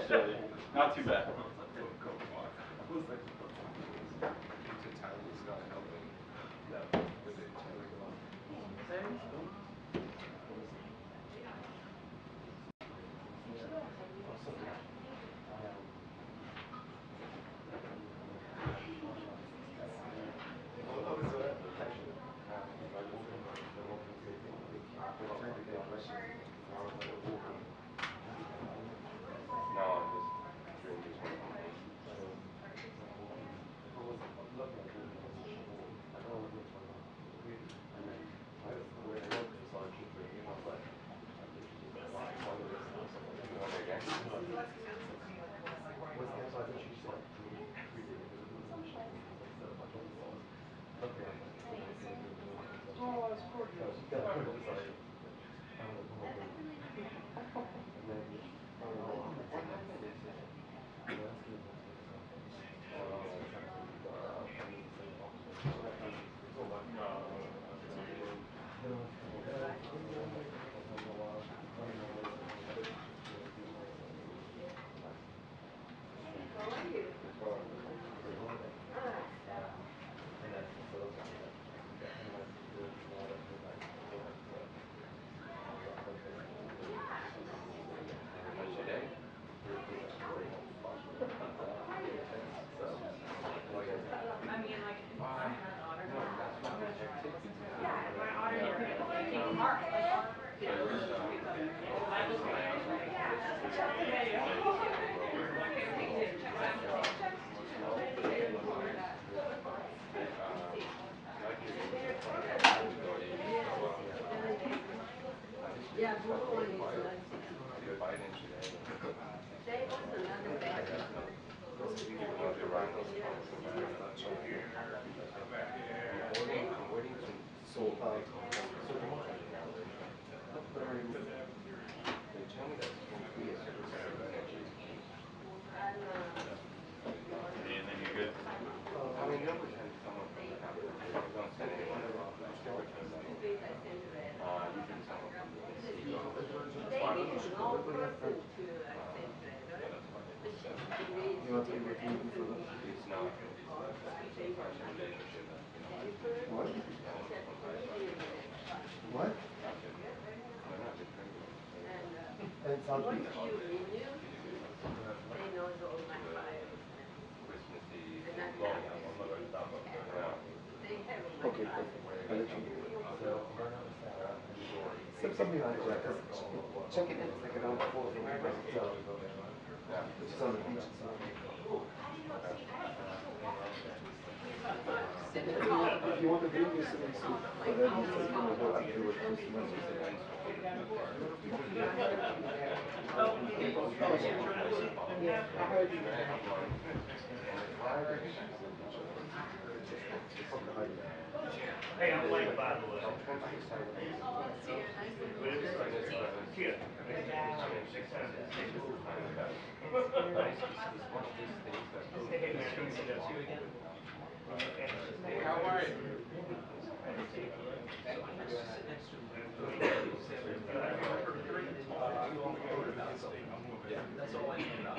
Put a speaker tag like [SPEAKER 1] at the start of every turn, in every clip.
[SPEAKER 1] Australia. Not too bad.
[SPEAKER 2] What? And South Beach. Okay, perfect. I'll let you know. Something like that. Check it in. It's like around 4 from my hotel. Which is on the beach. If you want to bring your swimming suit for that, you know, I'll do it.
[SPEAKER 3] Hey, I'm Mike, by the way. Hey, man, can you see that too again?
[SPEAKER 1] Hey, how are you?
[SPEAKER 3] That's all I know about.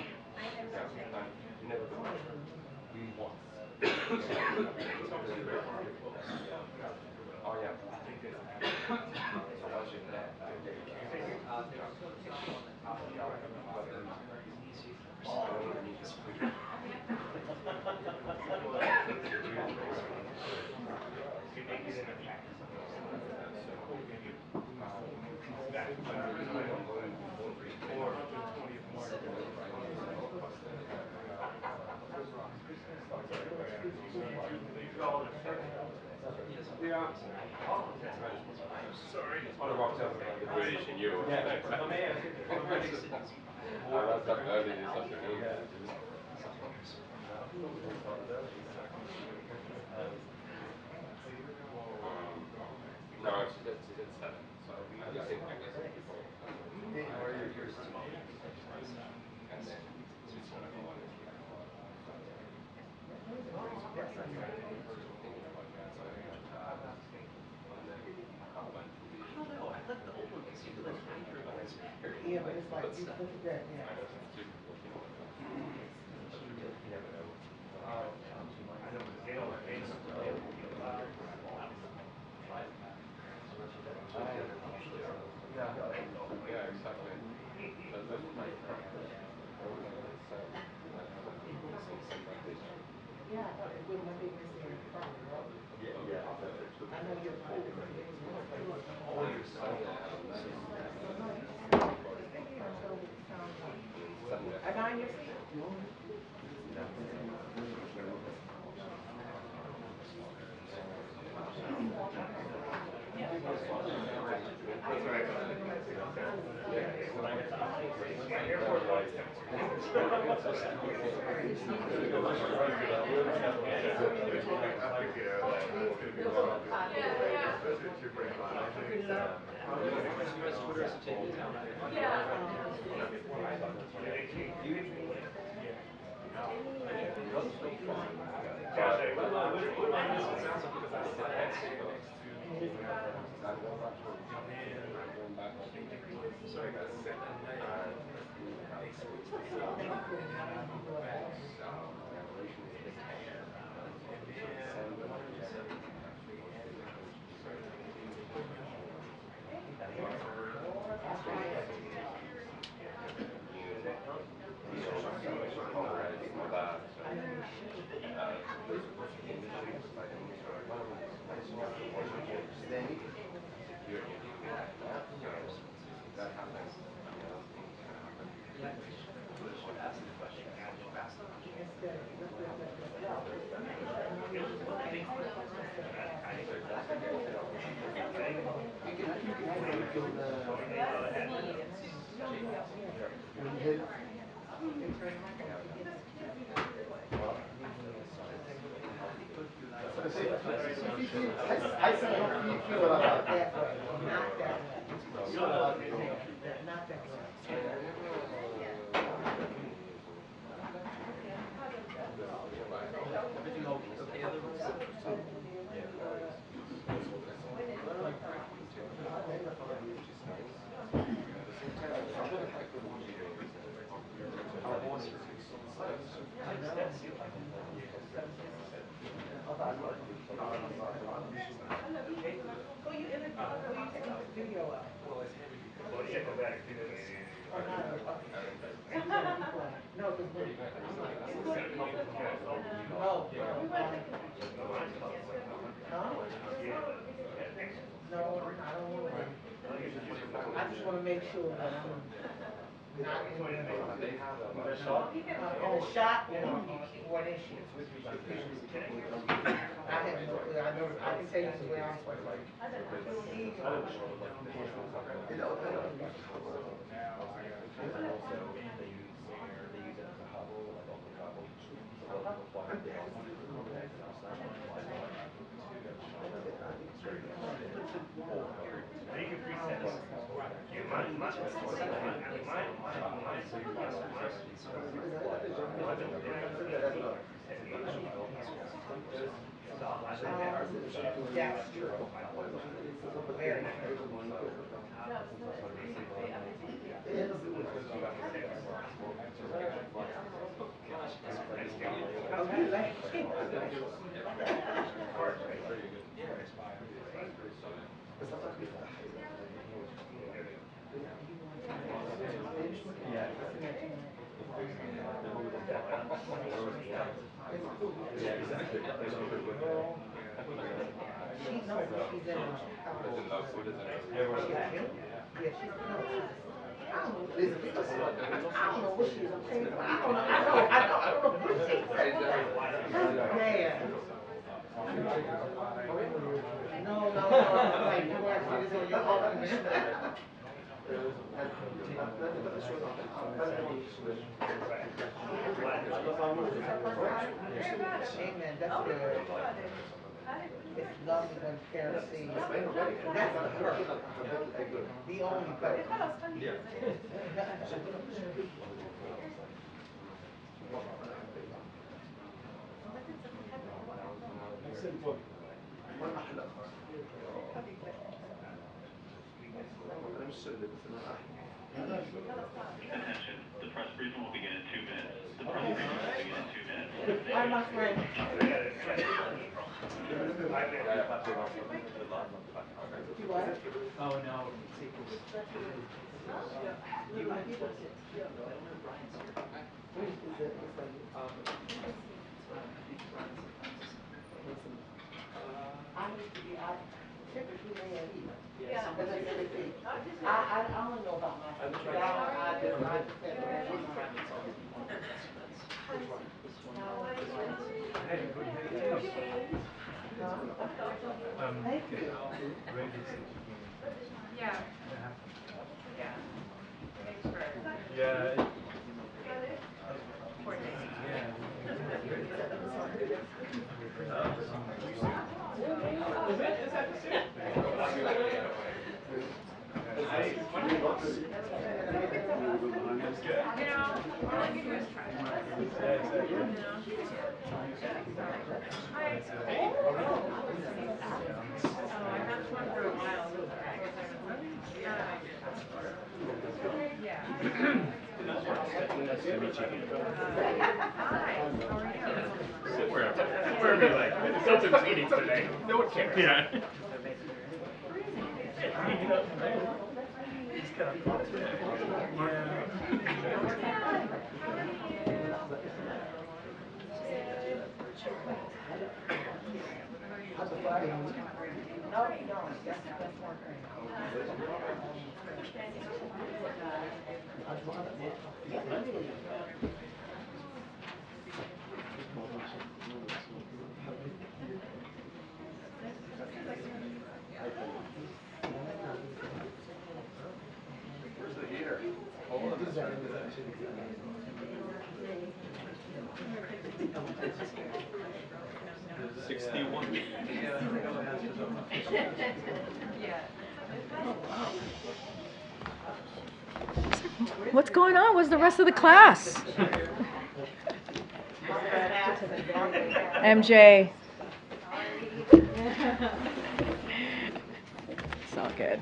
[SPEAKER 1] Yeah.
[SPEAKER 3] Sorry.
[SPEAKER 1] The British and you. I wrapped up early this afternoon. No, she's at 7. So I guess people. And then she's gonna go on this week.
[SPEAKER 3] I don't know. I like the old one because you could like hide your ones.
[SPEAKER 2] Yeah, but it's like, look at that, yeah.
[SPEAKER 4] I got in your seat.
[SPEAKER 2] That happens. I said, how do you feel about that?
[SPEAKER 4] Not that way. Not that way. Who you in the studio of?
[SPEAKER 3] Well, yeah, go back to the
[SPEAKER 4] Oh, no, because we. No. Huh? No, I don't want to. I just want to make sure that I'm not in a shot or what issue. I have no clue. I know I can tell you where I'm from.
[SPEAKER 3] you can preset it. Yeah, mine.
[SPEAKER 4] That's true. Very true. Oh, you like She knows she's in yeah, she's I don't know. Listen, I don't know what she's saying. I don't know. I don't know what she's saying. Yeah. No. Like, you want to do this on your own. Amen. That's good. It's lovely when parents see. That's the perk. The only perk.
[SPEAKER 5] Attention, the press briefing will begin in 2 minutes. The press briefing will begin in 2 minutes.
[SPEAKER 4] Hi, my friend. You what?
[SPEAKER 6] Oh no.
[SPEAKER 4] I need to be out. typically they ain't either. Because they typically, I don't know about my family, but I just said that. Thank you.
[SPEAKER 3] Yeah. Yeah. Wherever you like. It's open meetings today. No one cares. Yeah.
[SPEAKER 1] Where's the heater? Oh, this is 61.
[SPEAKER 6] What's going on? Where's the rest of the class? MJ. It's all good.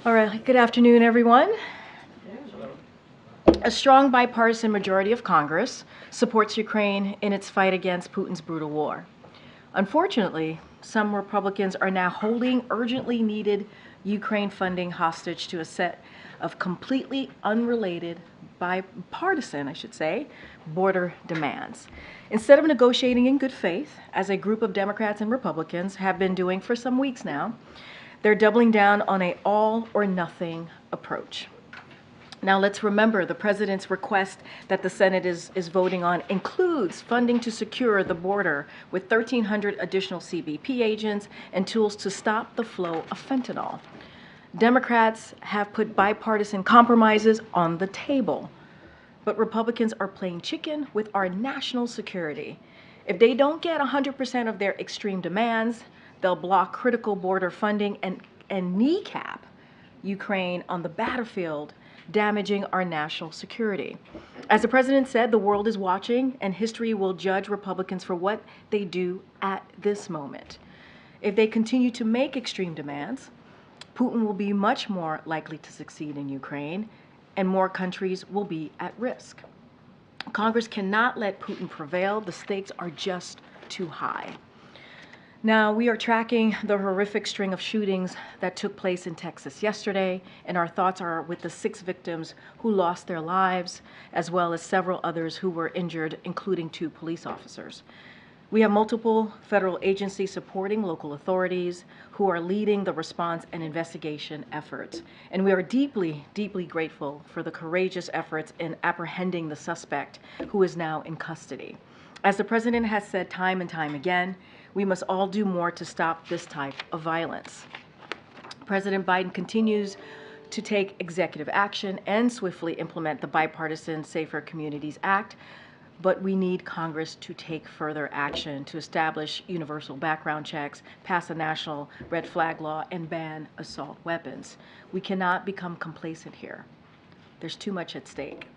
[SPEAKER 6] All right, good afternoon, everyone. A strong bipartisan majority of Congress supports Ukraine in its fight against Putin's brutal war. Unfortunately, some Republicans are now holding urgently needed Ukraine funding hostage to a set of completely unrelated, bipartisan, I should say, border demands. Instead of negotiating in good faith, as a group of Democrats and Republicans have been doing for some weeks now, they're doubling down on an all-or-nothing approach. Now let's remember the president's request that the Senate is voting on includes funding to secure the border with 1,300 additional CBP agents and tools to stop the flow of fentanyl. Democrats have put bipartisan compromises on the table, but Republicans are playing chicken with our national security. If they don't get 100% of their extreme demands, they'll block critical border funding and kneecap Ukraine on the battlefield, damaging our national security. As the president said, the world is watching and history will judge Republicans for what they do at this moment. If they continue to make extreme demands, Putin will be much more likely to succeed in Ukraine and more countries will be at risk. Congress cannot let Putin prevail. The stakes are just too high. Now, we are tracking the horrific string of shootings that took place in Texas yesterday, and our thoughts are with the 6 victims who lost their lives, as well as several others who were injured, including 2 police officers. We have multiple federal agencies supporting local authorities who are leading the response and investigation efforts. And we are deeply, deeply grateful for the courageous efforts in apprehending the suspect who is now in custody. As the president has said time and time again, we must all do more to stop this type of violence. President Biden continues to take executive action and swiftly implement the bipartisan Safer Communities Act, but we need Congress to take further action to establish universal background checks, pass a national red flag law, and ban assault weapons. We cannot become complacent here. There's too much at stake.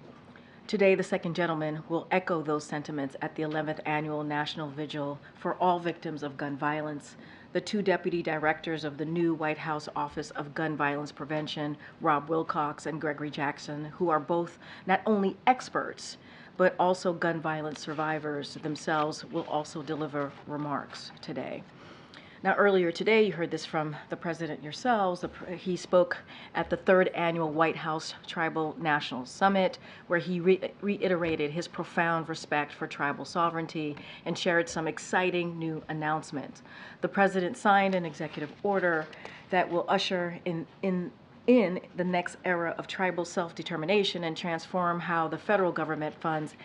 [SPEAKER 6] Today, the second gentleman will echo those sentiments at the 11th Annual National Vigil for all victims of gun violence. The 2 deputy directors of the new White House Office of Gun Violence Prevention, Rob Wilcox and Gregory Jackson, who are both not only experts, but also gun violence survivors themselves, will also deliver remarks today. Now, earlier today, you heard this from the President yourselves. He spoke at the 3rd Annual White House Tribal National Summit, where he reiterated his profound respect for tribal sovereignty and shared some exciting new announcements. The President signed an executive order that will usher in the next era of tribal self-determination and transform how the federal government funds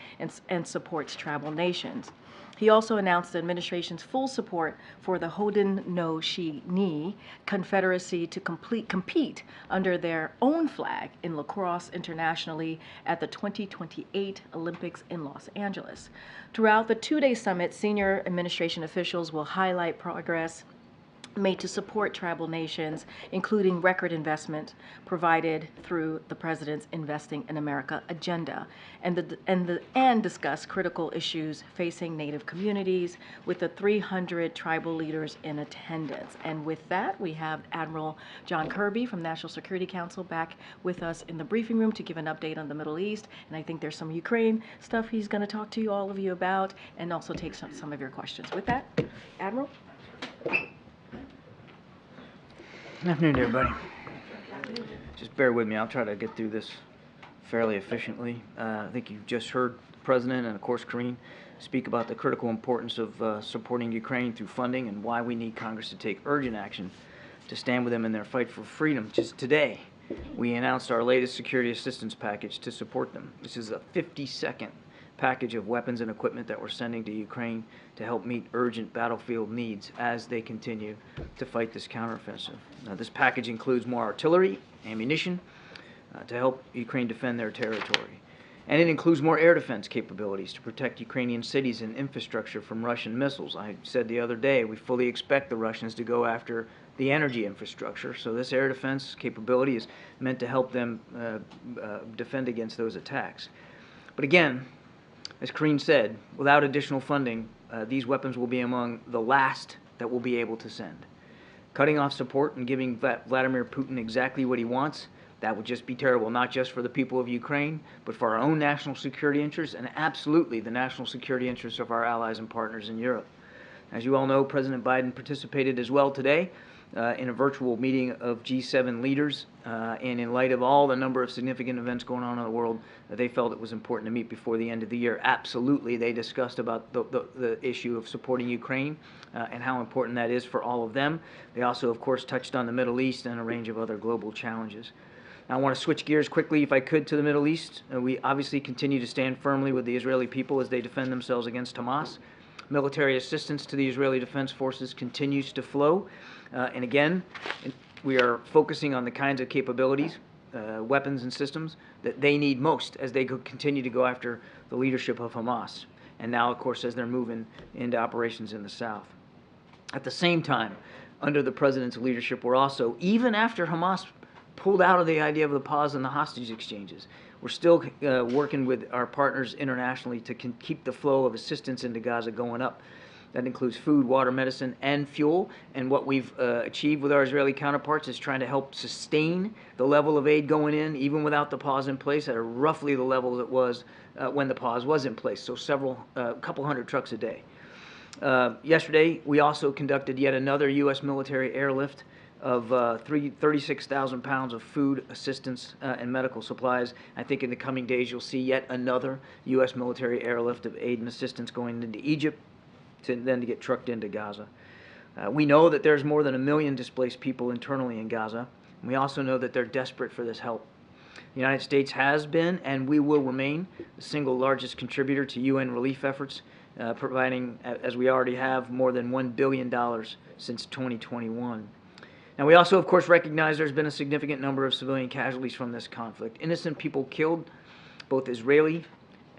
[SPEAKER 6] and supports tribal nations. He also announced the administration's full support for the Haudenosaunee Confederacy to compete under their own flag in lacrosse internationally at the 2028 Olympics in Los Angeles. Throughout the 2-day summit, senior administration officials will highlight progress made to support tribal nations, including record investment provided through the President's Investing in America agenda, and discuss critical issues facing Native communities with the 300 tribal leaders in attendance. And with that, we have Admiral John Kirby from National Security Council back with us in the briefing room to give an update on the Middle East. And I think there's some Ukraine stuff he's going to talk to all of you about, and also take some of your questions. With that, Admiral.
[SPEAKER 7] Good afternoon, everybody. Just bear with me. I'll try to get through this fairly efficiently. I think you've just heard the President and, of course, Karine speak about the critical importance of supporting Ukraine through funding and why we need Congress to take urgent action to stand with them in their fight for freedom. Just today, we announced our latest security assistance package to support them. This is a 52nd package of weapons and equipment that we're sending to Ukraine to help meet urgent battlefield needs as they continue to fight this counteroffensive. This package includes more artillery, ammunition, to help Ukraine defend their territory. And it includes more air defense capabilities to protect Ukrainian cities and infrastructure from Russian missiles. I said the other day, we fully expect the Russians to go after the energy infrastructure, so this air defense capability is meant to help them defend against those attacks. But again, as Karine said, without additional funding, these weapons will be among the last that we'll be able to send. Cutting off support and giving Vladimir Putin exactly what he wants, that would just be terrible, not just for the people of Ukraine, but for our own national security interests and absolutely the national security interests of our allies and partners in Europe. As you all know, President Biden participated as well today in a virtual meeting of G7 leaders, and in light of all the number of significant events going on in the world, they felt it was important to meet before the end of the year. Absolutely, they discussed about the issue of supporting Ukraine and how important that is for all of them. They also, of course, touched on the Middle East and a range of other global challenges. Now, I want to switch gears quickly, if I could, to the Middle East. We obviously continue to stand firmly with the Israeli people as they defend themselves against Hamas. Military assistance to the Israeli Defense Forces continues to flow. And again, we are focusing on the kinds of capabilities, weapons and systems that they need most as they continue to go after the leadership of Hamas. And now, of course, as they're moving into operations in the south. At the same time, under the President's leadership, we're also, even after Hamas pulled out of the idea of the pause in the hostage exchanges, we're still working with our partners internationally to keep the flow of assistance into Gaza going up. That includes food, water, medicine, and fuel. And what we've achieved with our Israeli counterparts is trying to help sustain the level of aid going in, even without the pause in place, at roughly the level it was when the pause was in place, so couple hundred trucks a day. Yesterday, we also conducted yet another U.S. military airlift of 36,000 pounds of food assistance and medical supplies. I think in the coming days you'll see yet another U.S. military airlift of aid and assistance going into Egypt, then to get trucked into Gaza. We know that there's more than 1 million displaced people internally in Gaza. And we also know that they're desperate for this help. The United States has been and we will remain the single largest contributor to UN relief efforts, providing, as we already have, more than $1 billion since 2021. Now, we also, of course, recognize there's been a significant number of civilian casualties from this conflict. Innocent people killed, both Israeli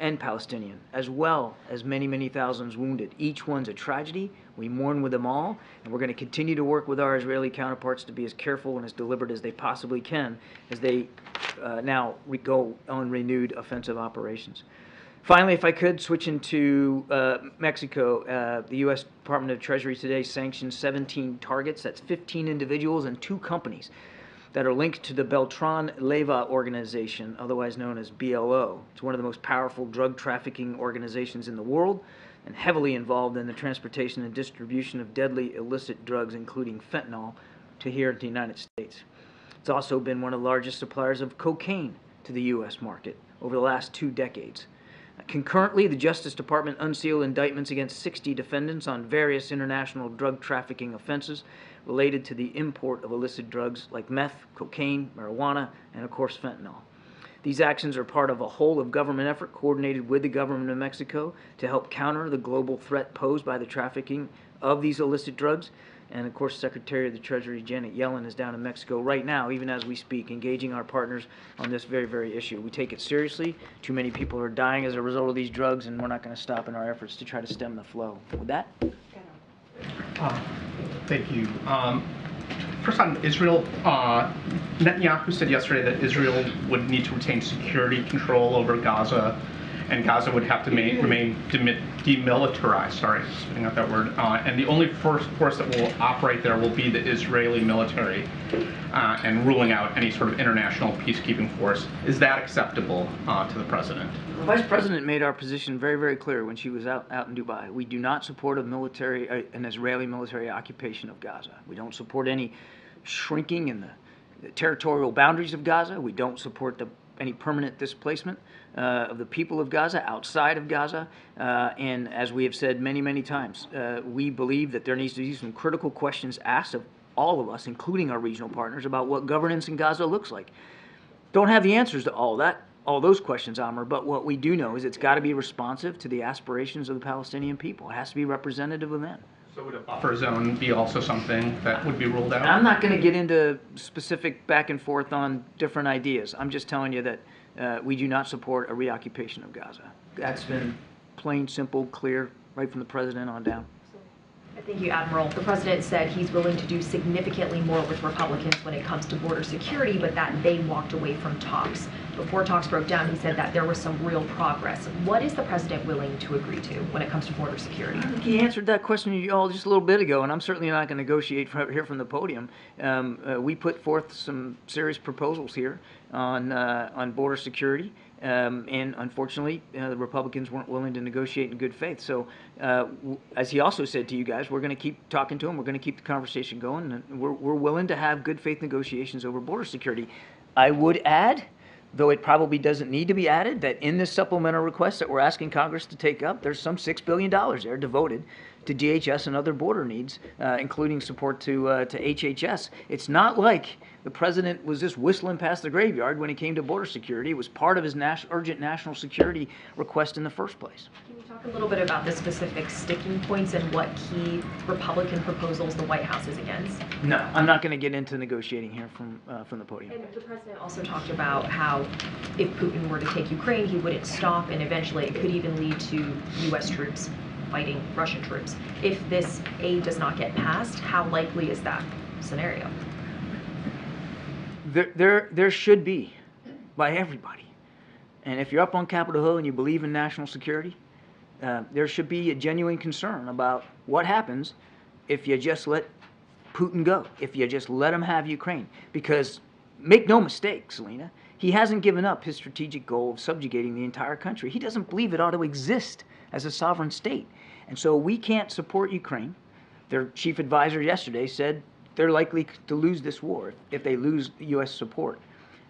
[SPEAKER 7] and Palestinian, as well as many, many thousands wounded. Each one's a tragedy. We mourn with them all, and we're going to continue to work with our Israeli counterparts to be as careful and as deliberate as they possibly can as they now go on renewed offensive operations. Finally, if I could, switch into Mexico. The U.S. Department of Treasury today sanctioned 17 targets. That's 15 individuals and 2 companies that are linked to the Beltran Leyva organization, otherwise known as BLO. It's one of the most powerful drug trafficking organizations in the world, and heavily involved in the transportation and distribution of deadly illicit drugs, including fentanyl, to here in the United States. It's also been one of the largest suppliers of cocaine to the U.S. market over the last 2 decades. Concurrently, the Justice Department unsealed indictments against 60 defendants on various international drug trafficking offenses related to the import of illicit drugs like meth, cocaine, marijuana, and of course fentanyl. These actions are part of a whole-of-government effort coordinated with the government of Mexico to help counter the global threat posed by the trafficking of these illicit drugs. And of course, Secretary of the Treasury Janet Yellen is down in Mexico right now, even as we speak, engaging our partners on this very, very issue. We take it seriously. Too many people are dying as a result of these drugs, and we're not going to stop in our efforts to try to stem the flow. With that?
[SPEAKER 3] Thank you. First on Israel, Netanyahu said yesterday that Israel would need to retain security control over Gaza, and Gaza would have to remain demilitarized, sorry, spitting out that word, and the only force that will operate there will be the Israeli military, and ruling out any sort of international peacekeeping force. Is that acceptable to the President?
[SPEAKER 7] The Vice President made our position very, very clear when she was out in Dubai. We do not support an Israeli military occupation of Gaza. We don't support any shrinking in the territorial boundaries of Gaza. We don't support any permanent displacement of the people of Gaza outside of Gaza. And as we have said many, many times, we believe that there needs to be some critical questions asked of all of us, including our regional partners, about what governance in Gaza looks like. Don't have the answers to all those questions, Amr, but what we do know is it's got to be responsive to the aspirations of the Palestinian people. It has to be representative of them.
[SPEAKER 3] So would a buffer zone be also something that would be ruled out?
[SPEAKER 7] I'm not going to get into specific back and forth on different ideas. I'm just telling you that we do not support a reoccupation of Gaza. That's been plain, simple, clear, right from the President on down.
[SPEAKER 8] Thank you, Admiral. The President said he's willing to do significantly more with Republicans when it comes to border security, but that they walked away from talks. Before talks broke down, he said that there was some real progress. What is the President willing to agree to when it comes to border security?
[SPEAKER 7] I think he answered that question to you all just a little bit ago, and I'm certainly not going to negotiate here from the podium. We put forth some serious proposals here on border security. And unfortunately, the Republicans weren't willing to negotiate in good faith. So, as he also said to you guys, we're going to keep talking to him. We're going to keep the conversation going. And we're willing to have good faith negotiations over border security. I would add, though it probably doesn't need to be added, that in this supplemental request that we're asking Congress to take up, there's some $6 billion there devoted to DHS and other border needs, including support to HHS. It's not like the President was just whistling past the graveyard when it came to border security. It was part of his urgent national security request in the first place.
[SPEAKER 8] Can you talk a little bit about the specific sticking points and what key Republican proposals the White House is against?
[SPEAKER 7] No, I'm not going to get into negotiating here from the podium.
[SPEAKER 8] And the President also talked about how if Putin were to take Ukraine, he wouldn't stop, and eventually it could even lead to U.S. troops fighting Russian troops. If this aid does not get passed, how likely is that scenario?
[SPEAKER 7] There should be, by everybody. And if you're up on Capitol Hill and you believe in national security, there should be a genuine concern about what happens if you just let Putin go, if you just let him have Ukraine. Because make no mistake, Selena, he hasn't given up his strategic goal of subjugating the entire country. He doesn't believe it ought to exist as a sovereign state. And so we can't support Ukraine. Their chief advisor yesterday said they're likely to lose this war if they lose U.S. support.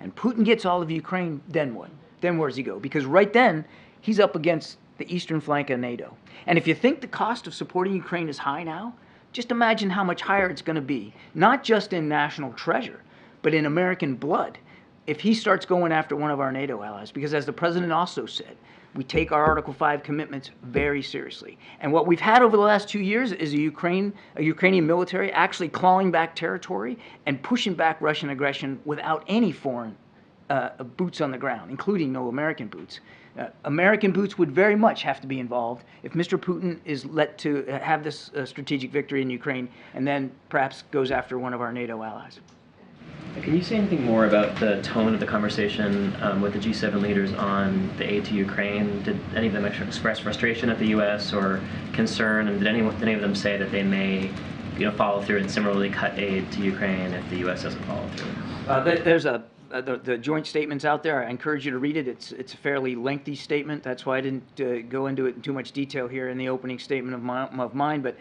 [SPEAKER 7] And Putin gets all of Ukraine, then what? Then where does he go? Because right then, he's up against the eastern flank of NATO. And if you think the cost of supporting Ukraine is high now, just imagine how much higher it's going to be, not just in national treasure, but in American blood, if he starts going after one of our NATO allies. Because as the President also said, we take our Article 5 commitments very seriously. And what we've had over the last 2 years is a Ukrainian military actually clawing back territory and pushing back Russian aggression without any foreign boots on the ground, including no American boots. American boots would very much have to be involved if Mr. Putin is let to have this strategic victory in Ukraine and then perhaps goes after one of our NATO allies.
[SPEAKER 9] Can you say anything more about the tone of the conversation with the G7 leaders on the aid to Ukraine? Did any of them express frustration at the U.S. or concern? And did any of them say that they may, follow through and similarly cut aid to Ukraine if the U.S. doesn't follow through?
[SPEAKER 7] There's a the joint statement's out there. I encourage you to read it. It's a fairly lengthy statement. That's why I didn't go into it in too much detail here in the opening statement of mine. But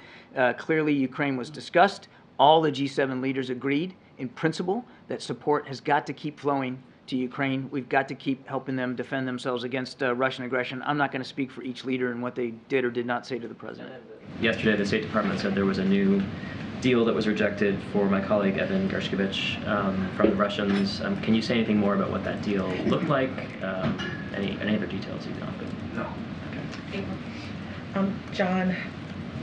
[SPEAKER 7] clearly, Ukraine was discussed. All the G7 leaders agreed in principle that support has got to keep flowing to Ukraine. We've got to keep helping them defend themselves against Russian aggression. I'm not going to speak for each leader and what they did or did not say to the president.
[SPEAKER 9] Yesterday, the State Department said there was a new deal that was rejected for my colleague Evan Gershkovich from the Russians. Can you say anything more about what that deal looked like? Any other details you can offer?
[SPEAKER 7] No.
[SPEAKER 9] Okay.
[SPEAKER 4] John,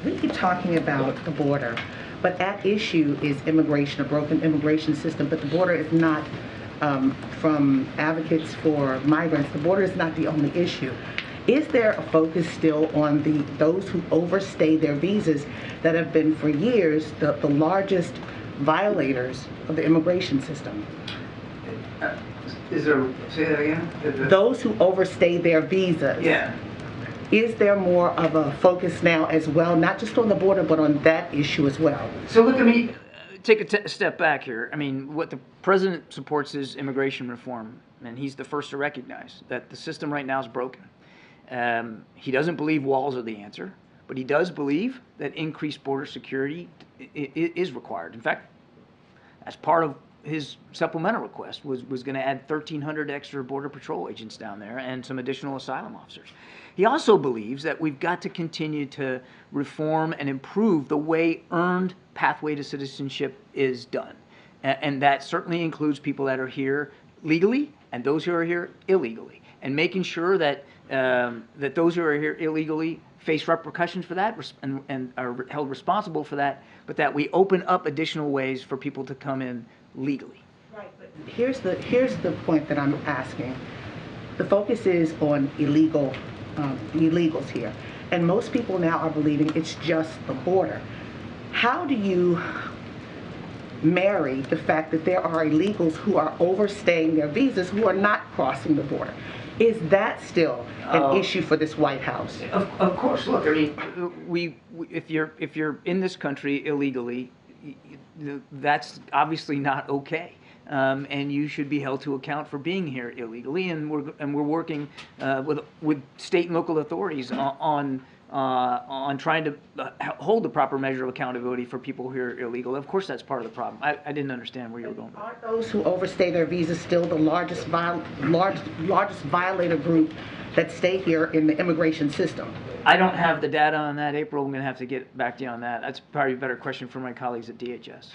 [SPEAKER 4] we keep talking about the border, but at issue is immigration, a broken immigration system, but the border is not, from advocates for migrants, the border is not the only issue. Is there a focus still on those who overstay their visas that have been for years the largest violators of the immigration system?
[SPEAKER 2] Is there, say that again?
[SPEAKER 4] Those who overstay their visas.
[SPEAKER 2] Yeah.
[SPEAKER 4] Is there more of a focus now as well, not just on the border, but on that issue as well?
[SPEAKER 7] So look at me, take a step back here. I mean, what the president supports is immigration reform, and he's the first to recognize that the system right now is broken. He doesn't believe walls are the answer, but he does believe that increased border security is required. In fact, as part of his supplemental request was going to add 1,300 extra Border Patrol agents down there and some additional asylum officers. He also believes that we've got to continue to reform and improve the way earned pathway to citizenship is done. And that certainly includes people that are here legally and those who are here illegally. And making sure that that those who are here illegally face repercussions for that and are held responsible for that, but that we open up additional ways for people to come in legally.
[SPEAKER 4] Right, but here's the point that I'm asking. The focus is on illegals here, and most people now are believing it's just the border. How do you marry the fact that there are illegals who are overstaying their visas who are not crossing the border? Is that still an issue for this White House?
[SPEAKER 7] Of course. Look, I mean, if you're in this country illegally, that's obviously not okay, and you should be held to account for being here illegally. And we're working with state and local authorities on trying to hold the proper measure of accountability for people who are illegal. Of course, that's part of the problem. I didn't understand where you were going with that.
[SPEAKER 4] Aren't those who overstay their visas still the largest violator group that stay here in the immigration system?
[SPEAKER 7] I don't have the data on that, April. I'm going to have to get back to you on that. That's probably a better question for my colleagues at DHS.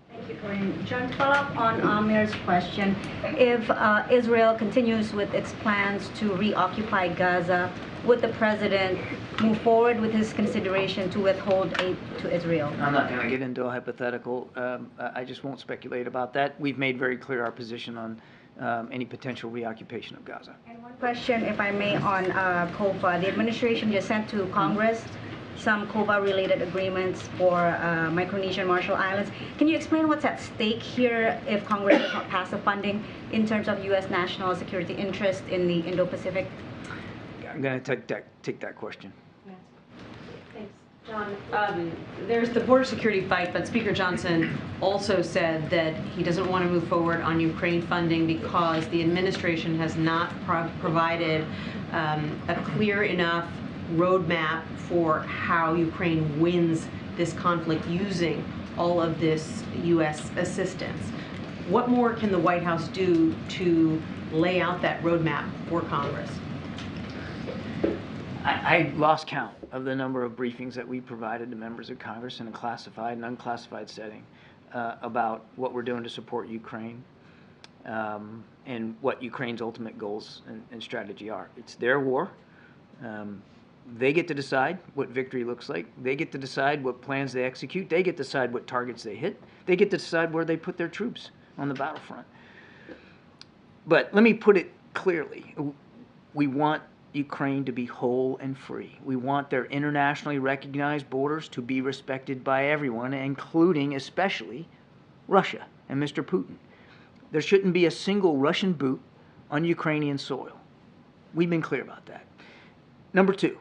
[SPEAKER 10] Thank you, Karine. John, to follow up on Amir's question, if Israel continues with its plans to reoccupy Gaza, would the president move forward with his consideration to withhold aid to Israel?
[SPEAKER 7] I'm not going to get into a hypothetical. I just won't speculate about that. We've made very clear our position on any potential reoccupation of Gaza.
[SPEAKER 10] And one question, if I may, on COFA. The administration just sent to Congress some COFA-related agreements for Micronesian Marshall Islands. Can you explain what's at stake here if Congress does not pass the funding in terms of U.S. national security interest in the Indo-Pacific?
[SPEAKER 7] I'm going to take that question.
[SPEAKER 11] Thanks, John. There's the border security fight, but Speaker Johnson also said that he doesn't want to move forward on Ukraine funding because the administration has not provided a clear enough roadmap for how Ukraine wins this conflict using all of this U.S. assistance. What more can the White House do to lay out that roadmap for Congress?
[SPEAKER 7] I lost count of the number of briefings that we provided to members of Congress in a classified and unclassified setting about what we're doing to support Ukraine and what Ukraine's ultimate goals and strategy are. It's their war. They get to decide what victory looks like. They get to decide what plans they execute. They get to decide what targets they hit. They get to decide where they put their troops on the battlefront. But let me put it clearly. We want Ukraine to be whole and free. We want their internationally recognized borders to be respected by everyone, including especially Russia and Mr. Putin. There shouldn't be a single Russian boot on Ukrainian soil. We've been clear about that. Number two,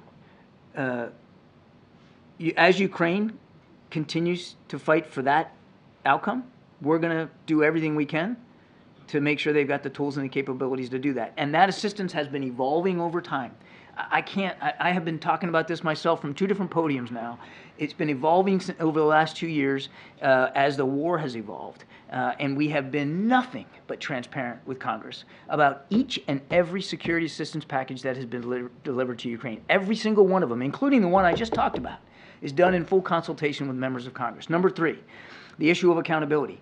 [SPEAKER 7] as Ukraine continues to fight for that outcome, we're going to do everything we can to make sure they've got the tools and the capabilities to do that. And that assistance has been evolving over time. I have been talking about this myself from 2 different podiums now. It's been evolving over the last 2 years as the war has evolved. And we have been nothing but transparent with Congress about each and every security assistance package that has been delivered to Ukraine. Every single one of them, including the one I just talked about, is done in full consultation with members of Congress. Number 3, the issue of accountability.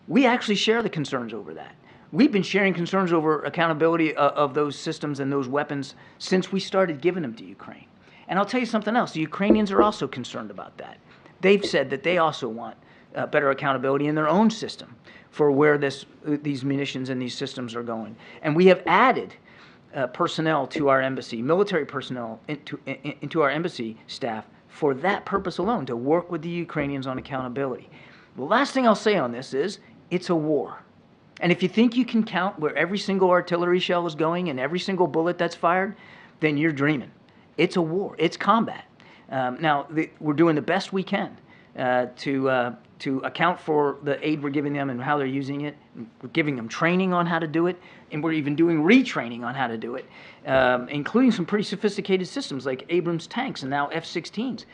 [SPEAKER 7] We actually share the concerns over that. We've been sharing concerns over accountability of those systems and those weapons since we started giving them to Ukraine. And I'll tell you something else. The Ukrainians are also concerned about that. They've said that they also want better accountability in their own system for where these munitions and these systems are going. And we have added personnel to our embassy, military personnel into our embassy staff for that purpose alone, to work with the Ukrainians on accountability. The last thing I'll say on this is, it's a war. And if you think you can count where every single artillery shell is going and every single bullet that's fired, then you're dreaming. It's a war. It's combat. Now, we're doing the best we can to account for the aid we're giving them and how they're using it. We're giving them training on how to do it, and we're even doing retraining on how to do it, including some pretty sophisticated systems like Abrams tanks and now F-16s.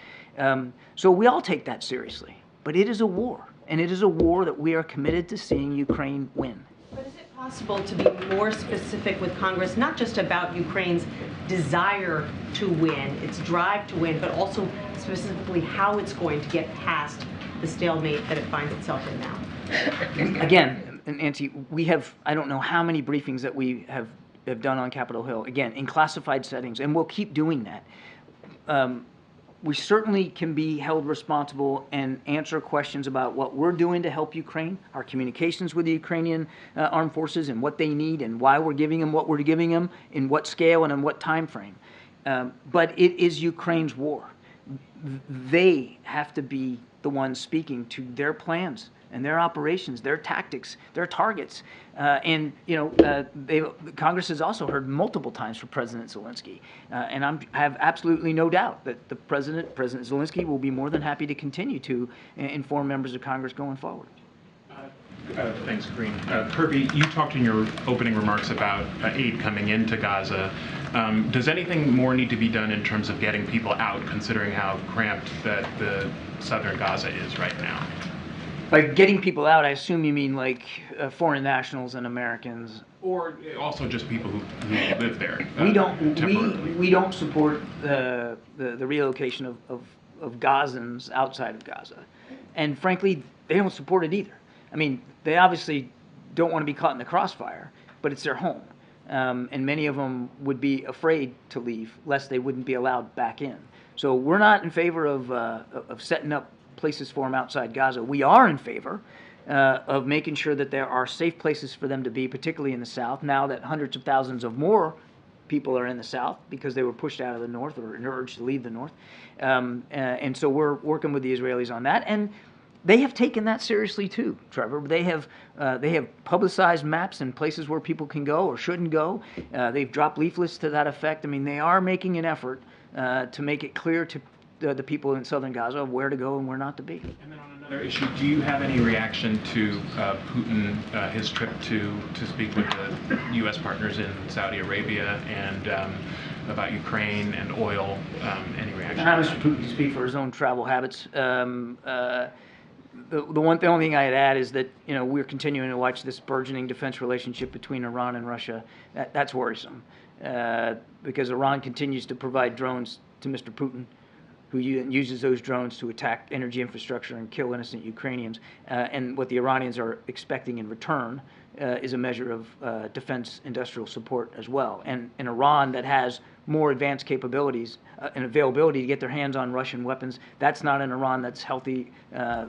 [SPEAKER 7] So we all take that seriously. But it is a war. And it is a war that we are committed to seeing Ukraine win.
[SPEAKER 11] But is it possible to be more specific with Congress, not just about Ukraine's desire to win, its drive to win, but also specifically how it's going to get past the stalemate that it finds itself in now?
[SPEAKER 7] Again, Nancy, we have, I don't know how many briefings that we have done on Capitol Hill, again, in classified settings, and we'll keep doing that. We certainly can be held responsible and answer questions about what we're doing to help Ukraine, our communications with the Ukrainian armed forces and what they need and why we're giving them what we're giving them, in what scale and in what time frame. But it is Ukraine's war. They have to be the ones speaking to their plans and their operations, their tactics, their targets. And, you know, Congress has also heard multiple times from President Zelensky. And I have absolutely no doubt that President Zelensky will be more than happy to continue to inform members of Congress going forward.
[SPEAKER 12] Thanks, Karine. Kirby, you talked in your opening remarks about aid coming into Gaza. Does anything more need to be done in terms of getting people out, considering how cramped that the southern Gaza is right now?
[SPEAKER 7] By getting people out, I assume you mean like foreign nationals and Americans,
[SPEAKER 12] or also just people who live there.
[SPEAKER 7] We don't support the relocation of Gazans outside of Gaza, and frankly, they don't support it either. I mean, they obviously don't want to be caught in the crossfire, but it's their home, and many of them would be afraid to leave lest they wouldn't be allowed back in. So we're not in favor of setting up places for them outside Gaza. We are in favor of making sure that there are safe places for them to be, particularly in the south, now that hundreds of thousands of more people are in the south because they were pushed out of the north or urged to leave the north. And so we're working with the Israelis on that. And they have taken that seriously too, Trevor. They have publicized maps and places where people can go or shouldn't go. They've dropped leaflets to that effect. I mean, they are making an effort to make it clear to the people in southern Gaza of where to go and where not to be.
[SPEAKER 12] And then on another issue, do you have any reaction to Putin, his trip to speak with the U.S. partners in Saudi Arabia and about Ukraine and oil? Any reaction?
[SPEAKER 7] How does Putin speak for his own travel habits? The only thing I'd add is that, you know, we're continuing to watch this burgeoning defense relationship between Iran and Russia. That's worrisome because Iran continues to provide drones to Mr. Putin, who uses those drones to attack energy infrastructure and kill innocent Ukrainians. And what the Iranians are expecting in return is a measure of defense industrial support as well. And in Iran, that has more advanced capabilities and availability to get their hands on Russian weapons, that's not an Iran that's healthy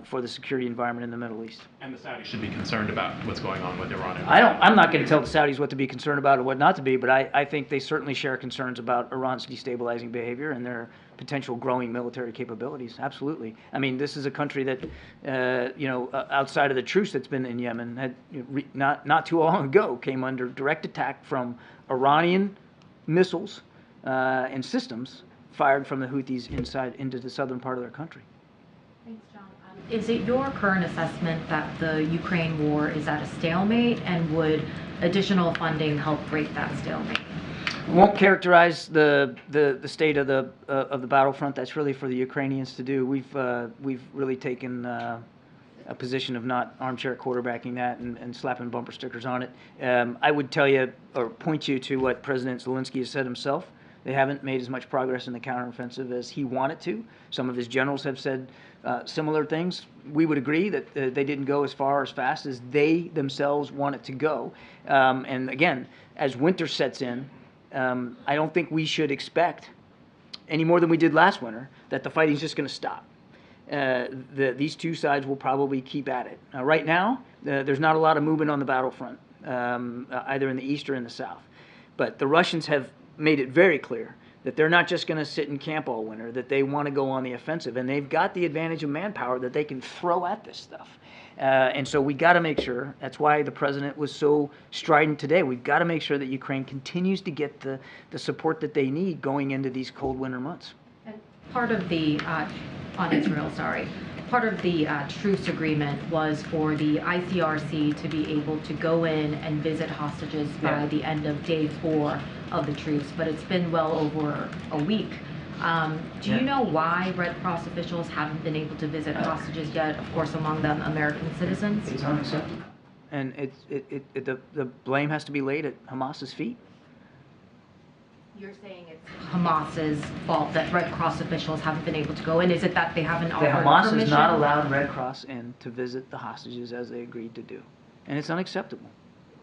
[SPEAKER 7] for the security environment in the Middle East.
[SPEAKER 12] And the Saudis should be concerned about what's going on with Iran.
[SPEAKER 7] I'm not going to tell the Saudis what to be concerned about or what not to be, but I think they certainly share concerns about Iran's destabilizing behavior and their potential growing military capabilities. Absolutely. I mean, this is a country that, outside of the truce that's been in Yemen, had not too long ago came under direct attack from Iranian missiles and systems fired from the Houthis inside into the southern part of their country.
[SPEAKER 8] Thanks, John. Is it your current assessment that the Ukraine war is at a stalemate, and would additional funding help break that stalemate?
[SPEAKER 7] I won't characterize the state of the battlefront. That's really for the Ukrainians to do. We've really taken a position of not armchair quarterbacking that and slapping bumper stickers on it. I would tell you or point you to what President Zelensky has said himself. They haven't made as much progress in the counteroffensive as he wanted to. Some of his generals have said similar things. We would agree that they didn't go as far as fast as they themselves wanted to go. And again, as winter sets in, I don't think we should expect, any more than we did last winter, that the fighting's just going to stop. These two sides will probably keep at it. Right now, there's not a lot of movement on the battlefront, either in the east or in the south. But the Russians have made it very clear that they're not just going to sit in camp all winter, that they want to go on the offensive. And they've got the advantage of manpower that they can throw at this stuff. And so we got to make sure, that's why the president was so strident today, we've got to make sure that Ukraine continues to get the support that they need going into these cold winter months.
[SPEAKER 8] And part of the, on Israel, sorry, part of the truce agreement was for the ICRC to be able to go in and visit hostages by the end of day 4 of the truce, but it's been well over a week. Do you know why Red Cross officials haven't been able to visit hostages yet? Of course, among them American citizens.
[SPEAKER 7] It's unacceptable. And the blame has to be laid at Hamas's feet.
[SPEAKER 8] You're saying it's Hamas's fault that Red Cross officials haven't been able to go in? Is it that they haven't offered permission?
[SPEAKER 7] Hamas has not allowed Red Cross in to visit the hostages as they agreed to do. And it's unacceptable.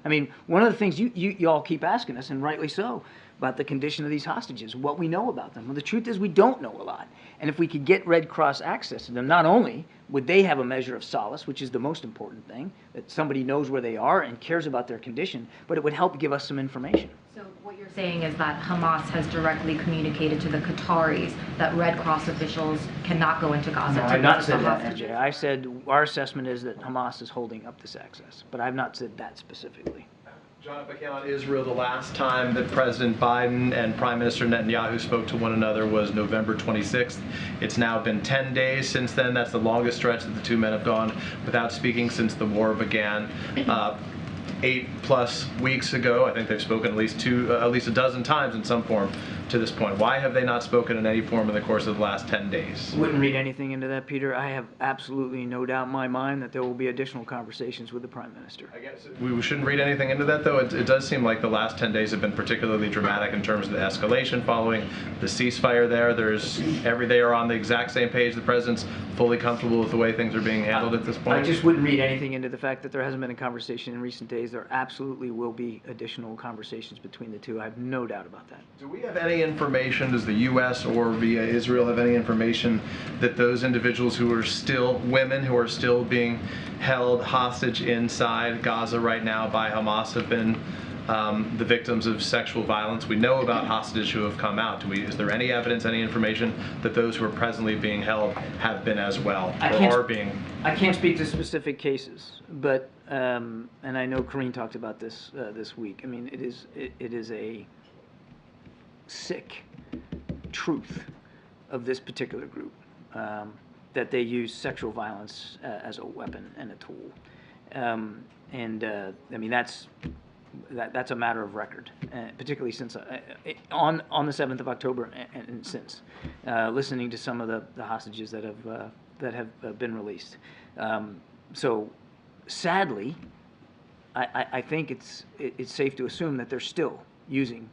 [SPEAKER 7] I mean, one of the things you all keep asking us, and rightly so, about the condition of these hostages, what we know about them. Well, the truth is we don't know a lot. And if we could get Red Cross access to them, not only would they have a measure of solace, which is the most important thing, that somebody knows where they are and cares about their condition, but it would help give us some information.
[SPEAKER 8] So what you're saying is that Hamas has directly communicated to the Qataris that Red Cross officials cannot go into Gaza.
[SPEAKER 7] No, I've not said that, MJ. I said our assessment is that Hamas is holding up this access, but I've not said that specifically.
[SPEAKER 13] John, if I can, on Israel, the last time that President Biden and Prime Minister Netanyahu spoke to one another was November 26th. It's now been 10 days since then. That's the longest stretch that the two men have gone without speaking since the war began. 8+ weeks ago, I think they've spoken at least a dozen times in some form to this point. Why have they not spoken in any form in the course of the last 10 days?
[SPEAKER 7] Wouldn't read anything into that, Peter. I have absolutely no doubt in my mind that there will be additional conversations with the Prime Minister.
[SPEAKER 13] I guess we shouldn't read anything into that, though. It does seem like the last 10 days have been particularly dramatic in terms of the escalation following the ceasefire there. They are on the exact same page. The President's fully comfortable with the way things are being handled at this point.
[SPEAKER 7] I just wouldn't read anything into the fact that there hasn't been a conversation in recent days. There absolutely will be additional conversations between the two. I have no doubt about that.
[SPEAKER 13] Do we have any information, does the U.S. or via Israel have any information that those individuals who are still women, who are still being held hostage inside Gaza right now by Hamas have been the victims of sexual violence? We know about hostages who have come out. Is there any evidence, any information that those who are presently being held have been as well, or are being?
[SPEAKER 7] I can't speak to specific cases, but and I know Karine talked about this this week. I mean, it is a sick truth of this particular group that they use sexual violence as a weapon and a tool, I mean that's a matter of record, particularly since on the 7th of October and since listening to some of the hostages that have been released. So sadly, I think it's safe to assume that they're still using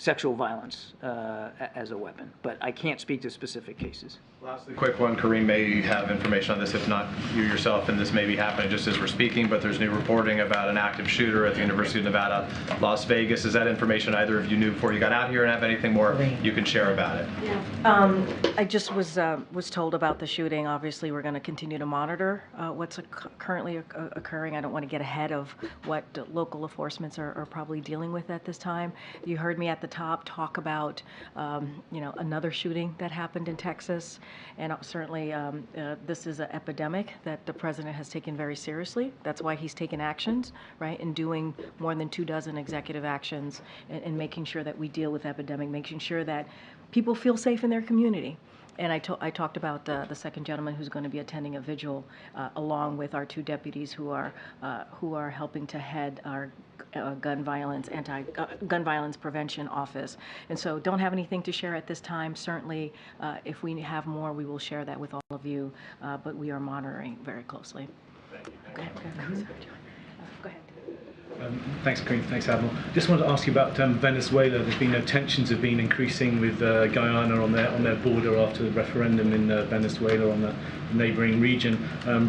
[SPEAKER 7] sexual violence as a weapon, but I can't speak to specific cases.
[SPEAKER 13] Lastly, quick one. Karine may have information on this, if not you yourself, and this may be happening just as we're speaking, but there's new reporting about an active shooter at the University of Nevada, Las Vegas. Is that information either of you knew before you got out here, and have anything more you can share about it?
[SPEAKER 6] I just was told about the shooting. Obviously, we're going to continue to monitor what's currently occurring. I don't want to get ahead of what local enforcements are probably dealing with at this time. You heard me at the top talk about another shooting that happened in Texas. And certainly this is an epidemic that the president has taken very seriously. That's why he's taken actions, right, in doing more than 24 executive actions and making sure that we deal with epidemic, making sure that people feel safe in their community. And I talked about the second gentleman who's going to be attending a vigil, along with our two deputies who are helping to head our gun violence prevention office. And so don't have anything to share at this time. Certainly, if we have more, we will share that with all of you, but we are monitoring very closely. Go ahead. Go ahead.
[SPEAKER 14] Thanks, Karine. Thanks, Admiral. Just wanted to ask you about Venezuela. There's been tensions have been increasing with Guyana on their border after the referendum in Venezuela on the neighbouring region.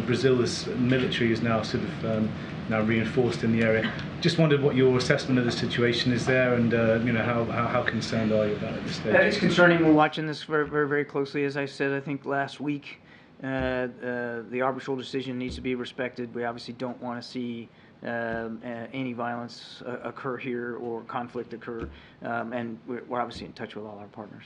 [SPEAKER 14] Brazil's military is now sort of now reinforced in the area. Just wondered what your assessment of the situation is there, and how concerned are you about it at this stage?
[SPEAKER 7] It's concerning. We're watching this very, very, very closely. As I said, I think last week, the arbitral decision needs to be respected. We obviously don't want to see any violence occur here or conflict occur, and we're obviously in touch with all our partners.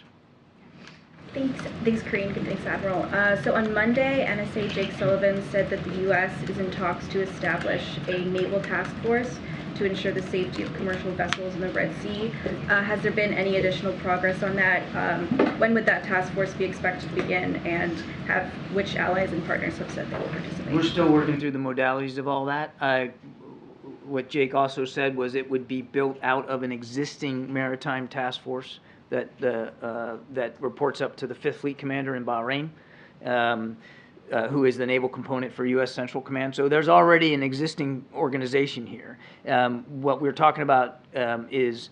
[SPEAKER 15] Thanks, Karine. Thanks, Admiral. So on Monday, NSA Jake Sullivan said that the U.S. is in talks to establish a naval task force to ensure the safety of commercial vessels in the Red Sea. Has there been any additional progress on that? When would that task force be expected to begin, and which allies and partners have said they will participate?
[SPEAKER 7] We're still working through the modalities of all that. What Jake also said was it would be built out of an existing maritime task force that reports up to the 5th Fleet Commander in Bahrain, who is the naval component for U.S. Central Command. So there's already an existing organization here. What we're talking about is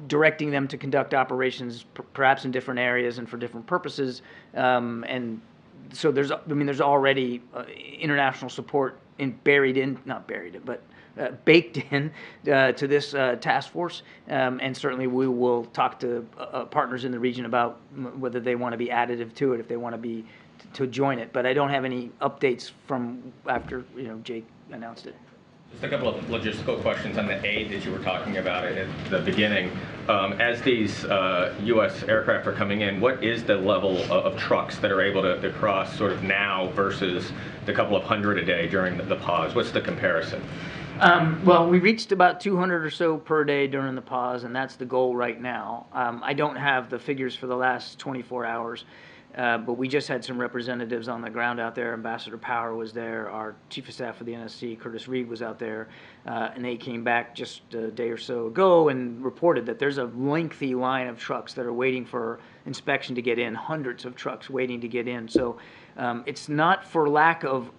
[SPEAKER 7] directing them to conduct operations perhaps in different areas and for different purposes. And so there's already international support baked in to this task force, and certainly we will talk to partners in the region about whether they want to be additive to it, if they want to join it. But I don't have any updates from after Jake announced it.
[SPEAKER 1] Just a couple of logistical questions on the aid that you were talking about at the beginning. As these U.S. aircraft are coming in, what is the level of trucks that are able to cross sort of now versus the couple of hundred a day during the pause? What's the comparison?
[SPEAKER 7] Well, we reached about 200 or so per day during the pause, and that's the goal right now. I don't have the figures for the last 24 hours. But we just had some representatives on the ground out there. Ambassador Power was there. Our Chief of Staff of the NSC, Curtis Reed, was out there. And they came back just a day or so ago and reported that there's a lengthy line of trucks that are waiting for inspection to get in, hundreds of trucks waiting to get in. So it's not for lack of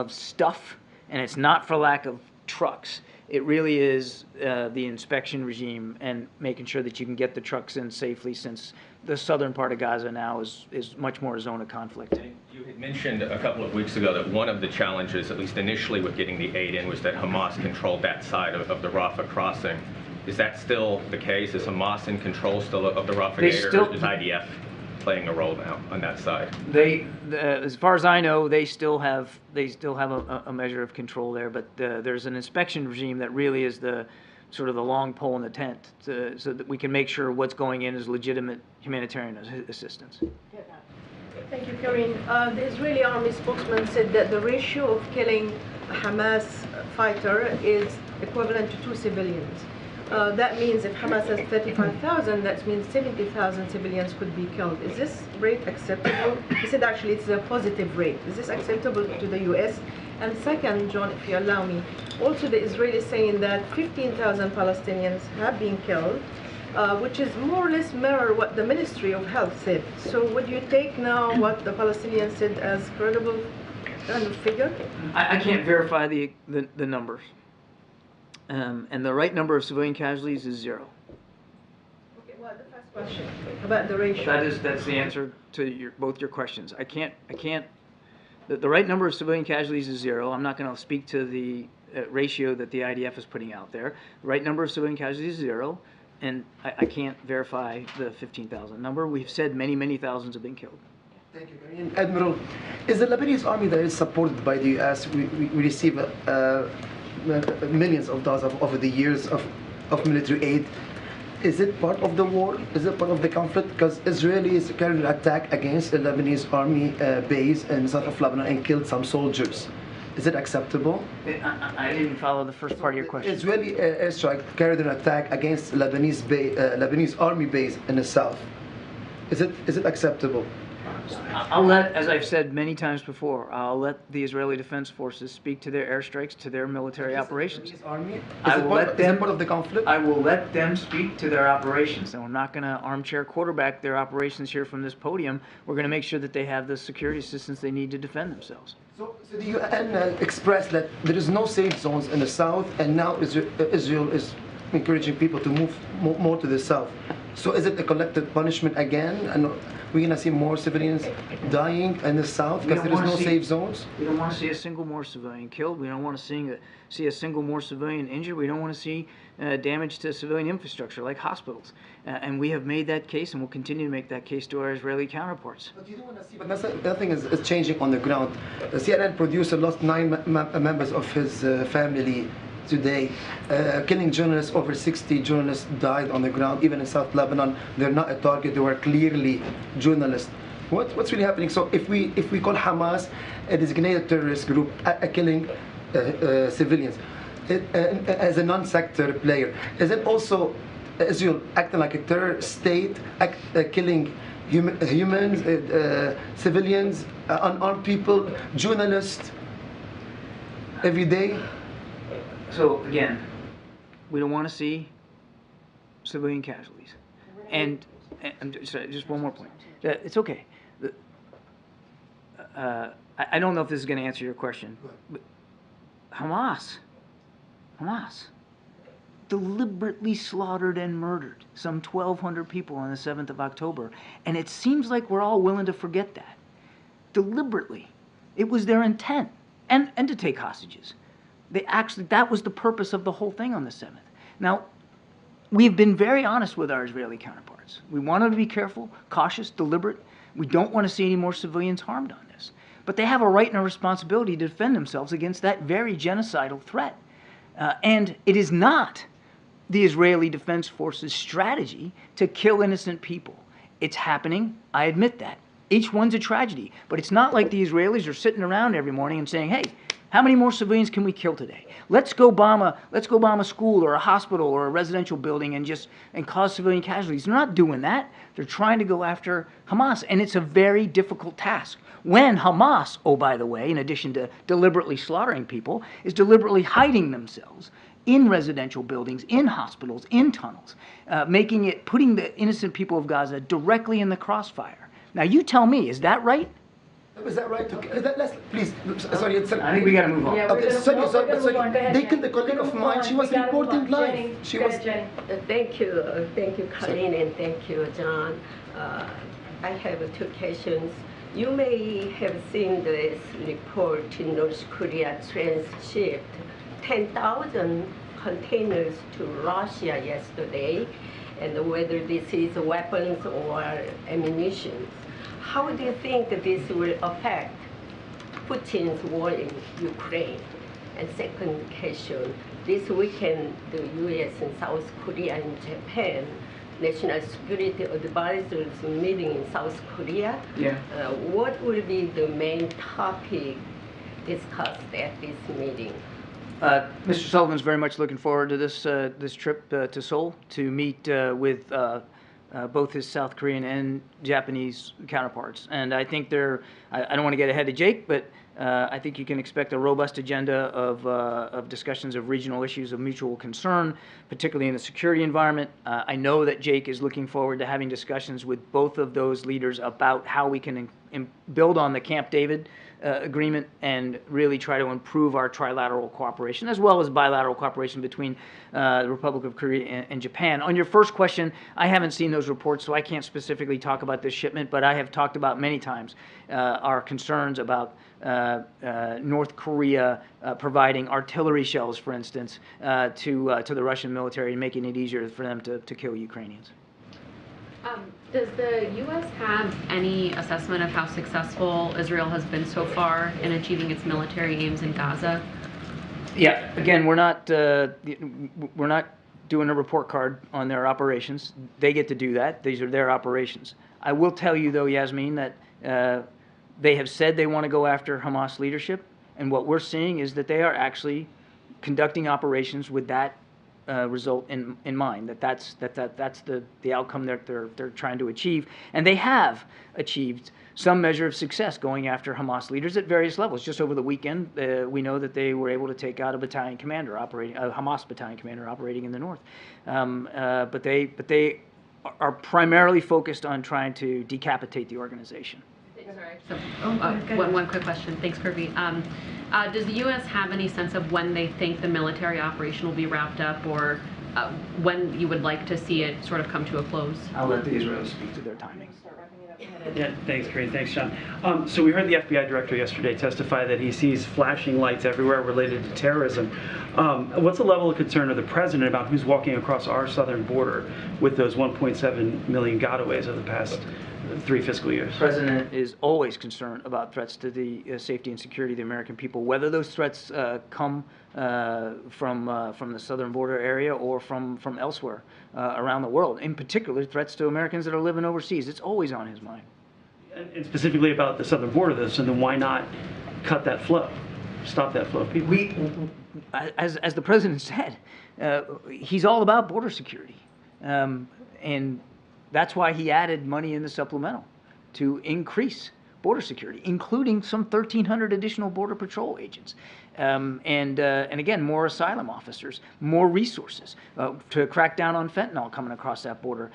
[SPEAKER 7] stuff, and it's not for lack of trucks. It really is the inspection regime and making sure that you can get the trucks in safely, since the southern part of Gaza now is much more a zone of conflict.
[SPEAKER 1] You had mentioned a couple of weeks ago that one of the challenges, at least initially with getting the aid in, was that Hamas controlled that side of the Rafah crossing. Is that still the case? Is Hamas in control still of the Rafah gate, or is IDF playing a role now on that side?
[SPEAKER 7] As far as I know, they still have a measure of control there, but there's an inspection regime that really is the sort of the long pole in the tent, so that we can make sure what's going in is legitimate humanitarian assistance.
[SPEAKER 16] Thank you, Karine. The Israeli army spokesman said that the ratio of killing a Hamas fighter is equivalent to 2 civilians. That means if Hamas has 35,000, that means 70,000 civilians could be killed. Is this rate acceptable? He said actually it's a positive rate. Is this acceptable to the U.S.? And second, John, if you allow me, also the Israelis saying that 15,000 Palestinians have been killed, which is more or less mirror what the Ministry of Health said. So would you take now what the Palestinians said as credible kind of figure?
[SPEAKER 7] I can't verify the numbers. And the right number of civilian casualties is 0.
[SPEAKER 16] Okay, well, the first question about the ratio.
[SPEAKER 7] That's the answer to both your questions. I can't. The right number of civilian casualties is 0. I'm not going to speak to the ratio that the IDF is putting out there. The right number of civilian casualties is 0, and I can't verify the 15,000 number. We've said many, many thousands have been killed.
[SPEAKER 2] Thank you, Karine. Admiral, is the Lebanese army that is supported by the U.S., we receive millions of dollars over the years of military aid. Is it part of the war? Is it part of the conflict? Because Israelis carried an attack against a Lebanese army base in south of Lebanon and killed some soldiers. Is it acceptable?
[SPEAKER 7] I didn't follow the first part of your question.
[SPEAKER 2] Israeli airstrike carried an attack against Lebanese army base in the south. Is it acceptable?
[SPEAKER 7] I'll let, as I've said many times before, I'll let the Israeli Defense Forces speak to their airstrikes, to their military operations.
[SPEAKER 2] Army?
[SPEAKER 7] I will let them.
[SPEAKER 2] Part of the conflict?
[SPEAKER 7] I will let them speak to their operations, and we're not going to armchair quarterback their operations here from this podium. We're going to make sure that they have the security assistance they need to defend themselves.
[SPEAKER 2] So the UN expressed that there is no safe zones in the south, and now Israel is encouraging people to move more to the south. So is it a collective punishment again? And we're going to see more civilians dying in the south because there is no safe zones?
[SPEAKER 7] We don't want to see a single more civilian killed. We don't want to see a single more civilian injured. We don't want to see damage to civilian infrastructure like hospitals. And we have made that case, and we'll continue to make that case to our Israeli counterparts.
[SPEAKER 2] But you don't want to see, but nothing is changing on the ground. The CNN producer lost 9 members of his family today. Killing journalists, over 60 journalists died on the ground, even in South Lebanon. They're not a target, they were clearly journalists. What's really happening? So if we call Hamas a designated terrorist group killing civilians as a non-sector player, is it also Israel acting like a terror state, killing humans, civilians, unarmed people, journalists every day?
[SPEAKER 7] So again, we don't want to see civilian casualties. And sorry, just one more point. It's okay. I don't know if this is going to answer your question, but Hamas deliberately slaughtered and murdered some 1,200 people on the 7th of October. And it seems like we're all willing to forget that. Deliberately. It was their intent. And to take hostages. That was the purpose of the whole thing on the 7th. Now, we've been very honest with our Israeli counterparts. We want them to be careful, cautious, deliberate. We don't want to see any more civilians harmed on this. But they have a right and a responsibility to defend themselves against that very genocidal threat. And it is not the Israeli Defense Forces' strategy to kill innocent people. It's happening, I admit that. Each one's a tragedy. But it's not like the Israelis are sitting around every morning and saying, hey, how many more civilians can we kill today? Let's go bomb a school or a hospital or a residential building and cause civilian casualties. They're not doing that. They're trying to go after Hamas, and it's a very difficult task. When Hamas, oh by the way, in addition to deliberately slaughtering people, is deliberately hiding themselves in residential buildings, in hospitals, in tunnels, putting the innocent people of Gaza directly in the crossfire. Now you tell me, is that right?
[SPEAKER 2] Is that right? Please, sorry.
[SPEAKER 7] I think we got to move on.
[SPEAKER 2] Yeah, sorry. They killed a colleague of mine. She was reporting live. She was.
[SPEAKER 17] Thank you, Karine, and thank you, John. I have 2 questions. You may have seen this report in North Korea transshipped 10,000 containers to Russia yesterday, and whether this is weapons or ammunition. How do you think this will affect Putin's war in Ukraine? And second question, this weekend the U.S. and South Korea and Japan national security advisors meeting in South Korea.
[SPEAKER 7] Yeah.
[SPEAKER 17] What will be the main topic discussed at this meeting?
[SPEAKER 7] Mr. Sullivan's very much looking forward to this trip to Seoul to meet with both his South Korean and Japanese counterparts. And I think I don't want to get ahead of Jake, but I think you can expect a robust agenda of discussions of regional issues of mutual concern, particularly in the security environment. I know that Jake is looking forward to having discussions with both of those leaders about how we can build on the Camp David agreement and really try to improve our trilateral cooperation as well as bilateral cooperation between the Republic of Korea and Japan. On your first question, I haven't seen those reports, so I can't specifically talk about this shipment, but I have talked about many times our concerns about North Korea providing artillery shells, for instance, to the Russian military and making it easier for them to kill Ukrainians.
[SPEAKER 11] Does the U.S. have any assessment of how successful Israel has been so far in achieving its military aims in Gaza?
[SPEAKER 7] Yeah, again, we're not doing a report card on their operations. They get to do that. These are their operations. I will tell you, though, Yasmin, that they have said they want to go after Hamas leadership, and what we're seeing is that they are actually conducting operations with that result in mind. That's the outcome that they're trying to achieve, and they have achieved some measure of success going after Hamas leaders at various levels. Just over the weekend, we know that they were able to take out a Hamas battalion commander operating in the north. But they are primarily focused on trying to decapitate the organization.
[SPEAKER 11] So, one quick question. Thanks, Kirby. Does the U.S. have any sense of when they think the military operation will be wrapped up, or when you would like to see it sort of come to a close?
[SPEAKER 7] I'll let the Israelis speak to their timing.
[SPEAKER 18] Yeah, thanks, Karine. Thanks, John. So we heard the FBI director yesterday testify that he sees flashing lights everywhere related to terrorism. What's the level of concern of the president about who's walking across our southern border with those 1.7 million gotaways of the past 3 fiscal years?
[SPEAKER 7] The president is always concerned about threats to the safety and security of the American people, whether those threats come from the southern border area or from elsewhere around the world. In particular, threats to Americans that are living overseas. It's always on his mind.
[SPEAKER 18] And specifically about the southern border, though, so then why not cut that flow, stop that flow of people?
[SPEAKER 7] As the president said, he's all about border security, and that's why he added money in the supplemental to increase border security, including some 1,300 additional Border Patrol agents, and again, more asylum officers, more resources to crack down on fentanyl coming across that border.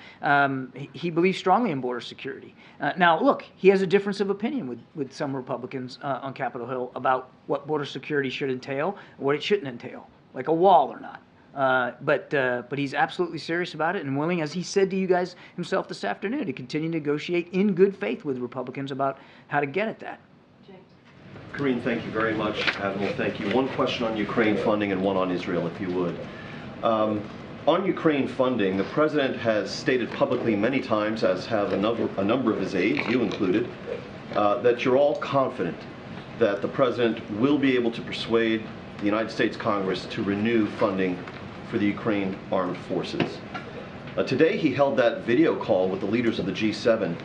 [SPEAKER 7] He believes strongly in border security. Now, look, he has a difference of opinion with some Republicans on Capitol Hill about what border security should entail, what it shouldn't entail, like a wall or not. But he's absolutely serious about it and willing, as he said to you guys himself this afternoon, to continue to negotiate in good faith with Republicans about how to get at that.
[SPEAKER 19] Karine, thank you very much. Admiral, thank you. One question on Ukraine funding and one on Israel, if you would. On Ukraine funding, the president has stated publicly many times, as have a number of his aides, you included, that you're all confident that the president will be able to persuade the United States Congress to renew funding for the Ukraine armed forces. Today he held that video call with the leaders of the G7,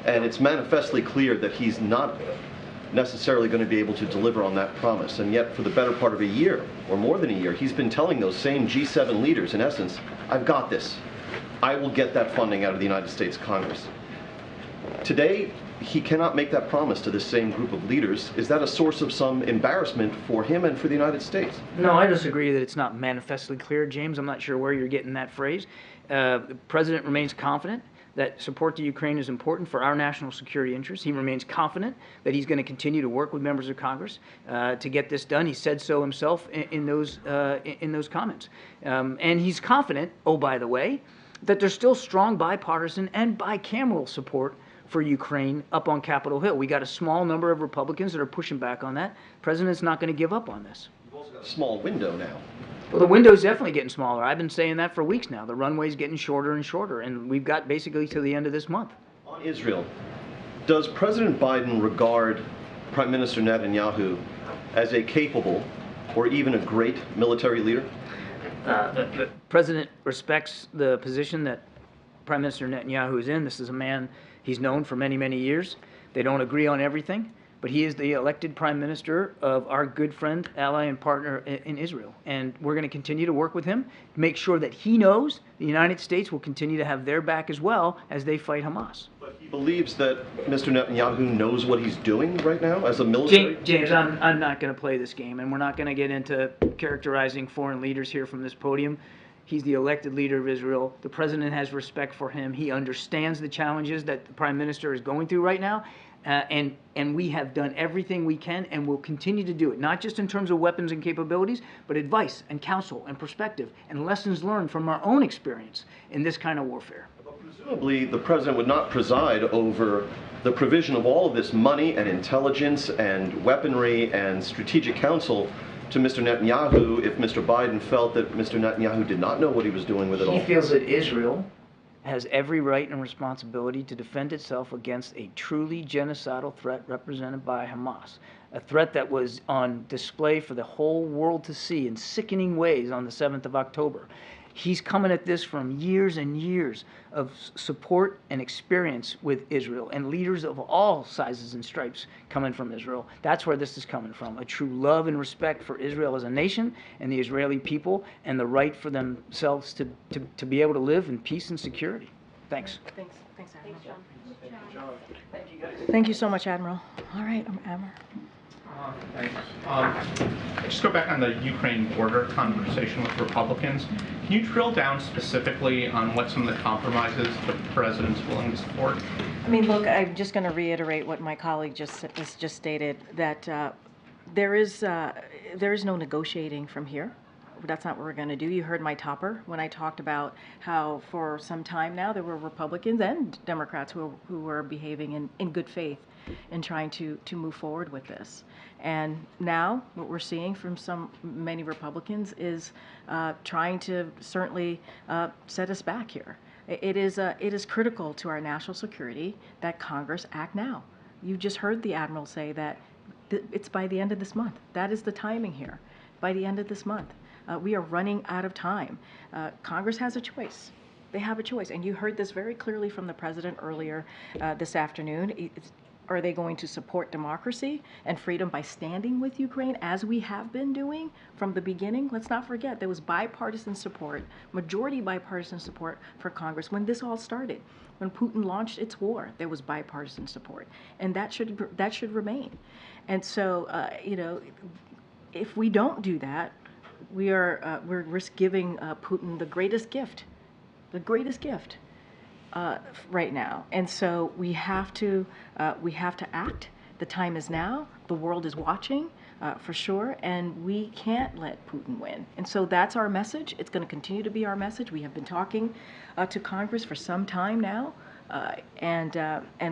[SPEAKER 19] and it's manifestly clear that he's not necessarily going to be able to deliver on that promise. And yet for the better part of a year, or more than a year, he's been telling those same G7 leaders, in essence, I've got this. I will get that funding out of the United States Congress. Today, he cannot make that promise to this same group of leaders. Is that a source of some embarrassment for him and for the United States?
[SPEAKER 7] No, I disagree that it's not manifestly clear, James. I'm not sure where you're getting that phrase. The president remains confident that support to Ukraine is important for our national security interests. He remains confident that he's going to continue to work with members of Congress to get this done. He said so himself in those comments. And he's confident, oh, by the way, that there's still strong bipartisan and bicameral support for Ukraine up on Capitol Hill. We got a small number of Republicans that are pushing back on that. The president's not going to give up on this.
[SPEAKER 19] You've also got a small window now.
[SPEAKER 7] Well, the window's definitely getting smaller. I've been saying that for weeks now. The runway's getting shorter and shorter, and we've got basically to the end of this month.
[SPEAKER 19] On Israel, does President Biden regard Prime Minister Netanyahu as a capable or even a great military leader?
[SPEAKER 7] The president respects the position that Prime Minister Netanyahu is in. This is a man he's known for many, many years. They don't agree on everything, but he is the elected prime minister of our good friend, ally, and partner in Israel. And we're going to continue to work with him, make sure that he knows the United States will continue to have their back as well as they fight Hamas.
[SPEAKER 19] But he believes that Mr. Netanyahu knows what he's doing right now as a military?
[SPEAKER 7] James, I'm not going to play this game, and we're not going to get into characterizing foreign leaders here from this podium. He's the elected leader of Israel. The president has respect for him. He understands the challenges that the prime minister is going through right now. And we have done everything we can and will continue to do it, not just in terms of weapons and capabilities, but advice and counsel and perspective and lessons learned from our own experience in this kind of warfare.
[SPEAKER 19] But presumably the president would not preside over the provision of all of this money and intelligence and weaponry and strategic counsel to Mr. Netanyahu if Mr. Biden felt that Mr. Netanyahu did not know what he was doing with it all.
[SPEAKER 7] He feels that Israel has every right and responsibility to defend itself against a truly genocidal threat represented by Hamas, a threat that was on display for the whole world to see in sickening ways on the 7th of October. He's coming at this from years and years of support and experience with Israel, and leaders of all sizes and stripes coming from Israel. That's where this is coming from, a true love and respect for Israel as a nation and the Israeli people, and the right for themselves to be able to live in peace and security. Thanks.
[SPEAKER 6] Thanks, Admiral. Thank you so much, Admiral. All right, Admiral.
[SPEAKER 3] Thanks. Just go back on the Ukraine border conversation with Republicans. Can you drill down specifically on what some of the compromises the president's willing to support?
[SPEAKER 6] I mean, look, I'm just going to reiterate what my colleague just stated, that there is no negotiating from here. That's not what we're going to do. You heard my topper when I talked about how for some time now there were Republicans and Democrats who were behaving in good faith in trying to move forward with this. And now what we're seeing from many Republicans is trying to certainly set us back here. It is critical to our national security that Congress act now. You just heard the Admiral say that it's by the end of this month. That is the timing here, by the end of this month. We are running out of time. Congress has a choice. They have a choice. And you heard this very clearly from the president earlier this afternoon. Are they going to support democracy and freedom by standing with Ukraine, as we have been doing from the beginning? Let's not forget, there was bipartisan support, majority bipartisan support for Congress when this all started. When Putin launched its war, there was bipartisan support. And that should remain. And so, if we don't do that, we're risk giving Putin the greatest gift right now. And so we have to act. The time is now. The world is watching for sure, and we can't let Putin win. And so that's our message. It's going to continue to be our message. We have been talking to Congress for some time now. And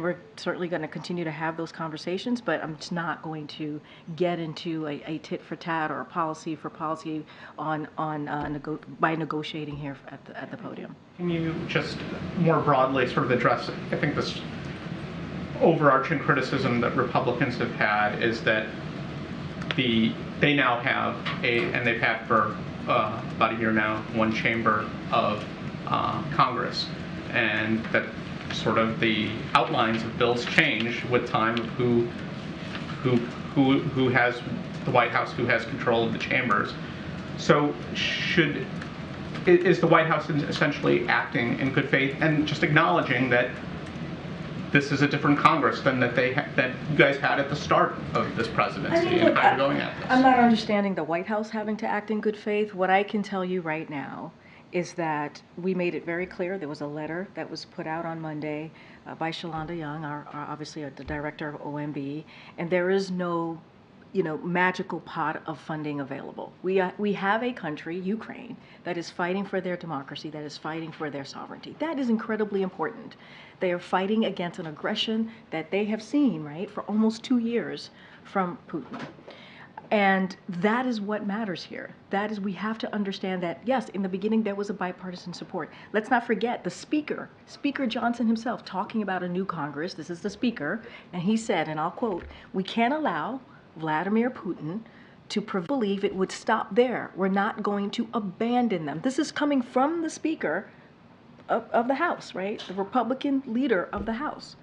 [SPEAKER 6] we're certainly going to continue to have those conversations, but I'm just not going to get into a tit for tat or a policy for policy by negotiating here at the podium.
[SPEAKER 3] Can you just more broadly sort of address, I think, this overarching criticism that Republicans have had is that they now have and they've had for about a year now, one chamber of Congress, and that sort of the outlines of bills change with time of who has the White House, who has control of the chambers. So is the White House essentially acting in good faith and just acknowledging that this is a different Congress than that you guys had at the start of this presidency, and how you're going at this?
[SPEAKER 6] I'm not understanding the White House having to act in good faith. What I can tell you right now is that we made it very clear. There was a letter that was put out on Monday by Shalanda Young, obviously the director of OMB, and there is no, magical pot of funding available. We have a country, Ukraine, that is fighting for their democracy, that is fighting for their sovereignty. That is incredibly important. They are fighting against an aggression that they have seen, right, for almost 2 years from Putin. And that is what matters here. That is, we have to understand that, yes, in the beginning there was a bipartisan support. Let's not forget the Speaker Johnson himself, talking about a new Congress. This is the Speaker, and he said, and I'll quote, "We can't allow Vladimir Putin to believe it would stop there. We're not going to abandon them." This is coming from the Speaker of the House, right? The Republican leader of the House.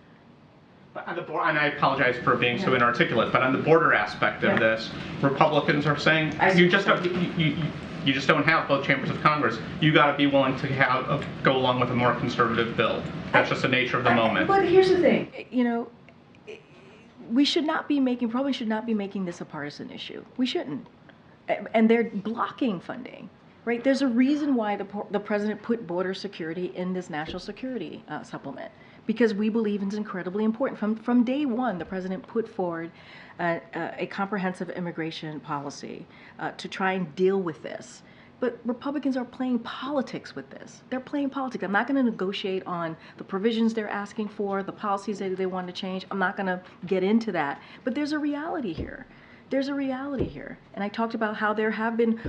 [SPEAKER 3] On the and I apologize for being so inarticulate, but on the border aspect of this, Republicans are saying you just don't have both chambers of Congress. You got to be willing to go along with a more conservative bill. That's just the nature of the moment.
[SPEAKER 6] But here's the thing, we probably should not be making this a partisan issue. We shouldn't, and they're blocking funding. Right? There's a reason why the president put border security in this national security supplement, because we believe it's incredibly important. From day one, the president put forward a comprehensive immigration policy to try and deal with this. But Republicans are playing politics with this. They're playing politics. I'm not going to negotiate on the provisions they're asking for, the policies that they want to change. I'm not going to get into that. But there's a reality here. There's a reality here. And I talked about how there have been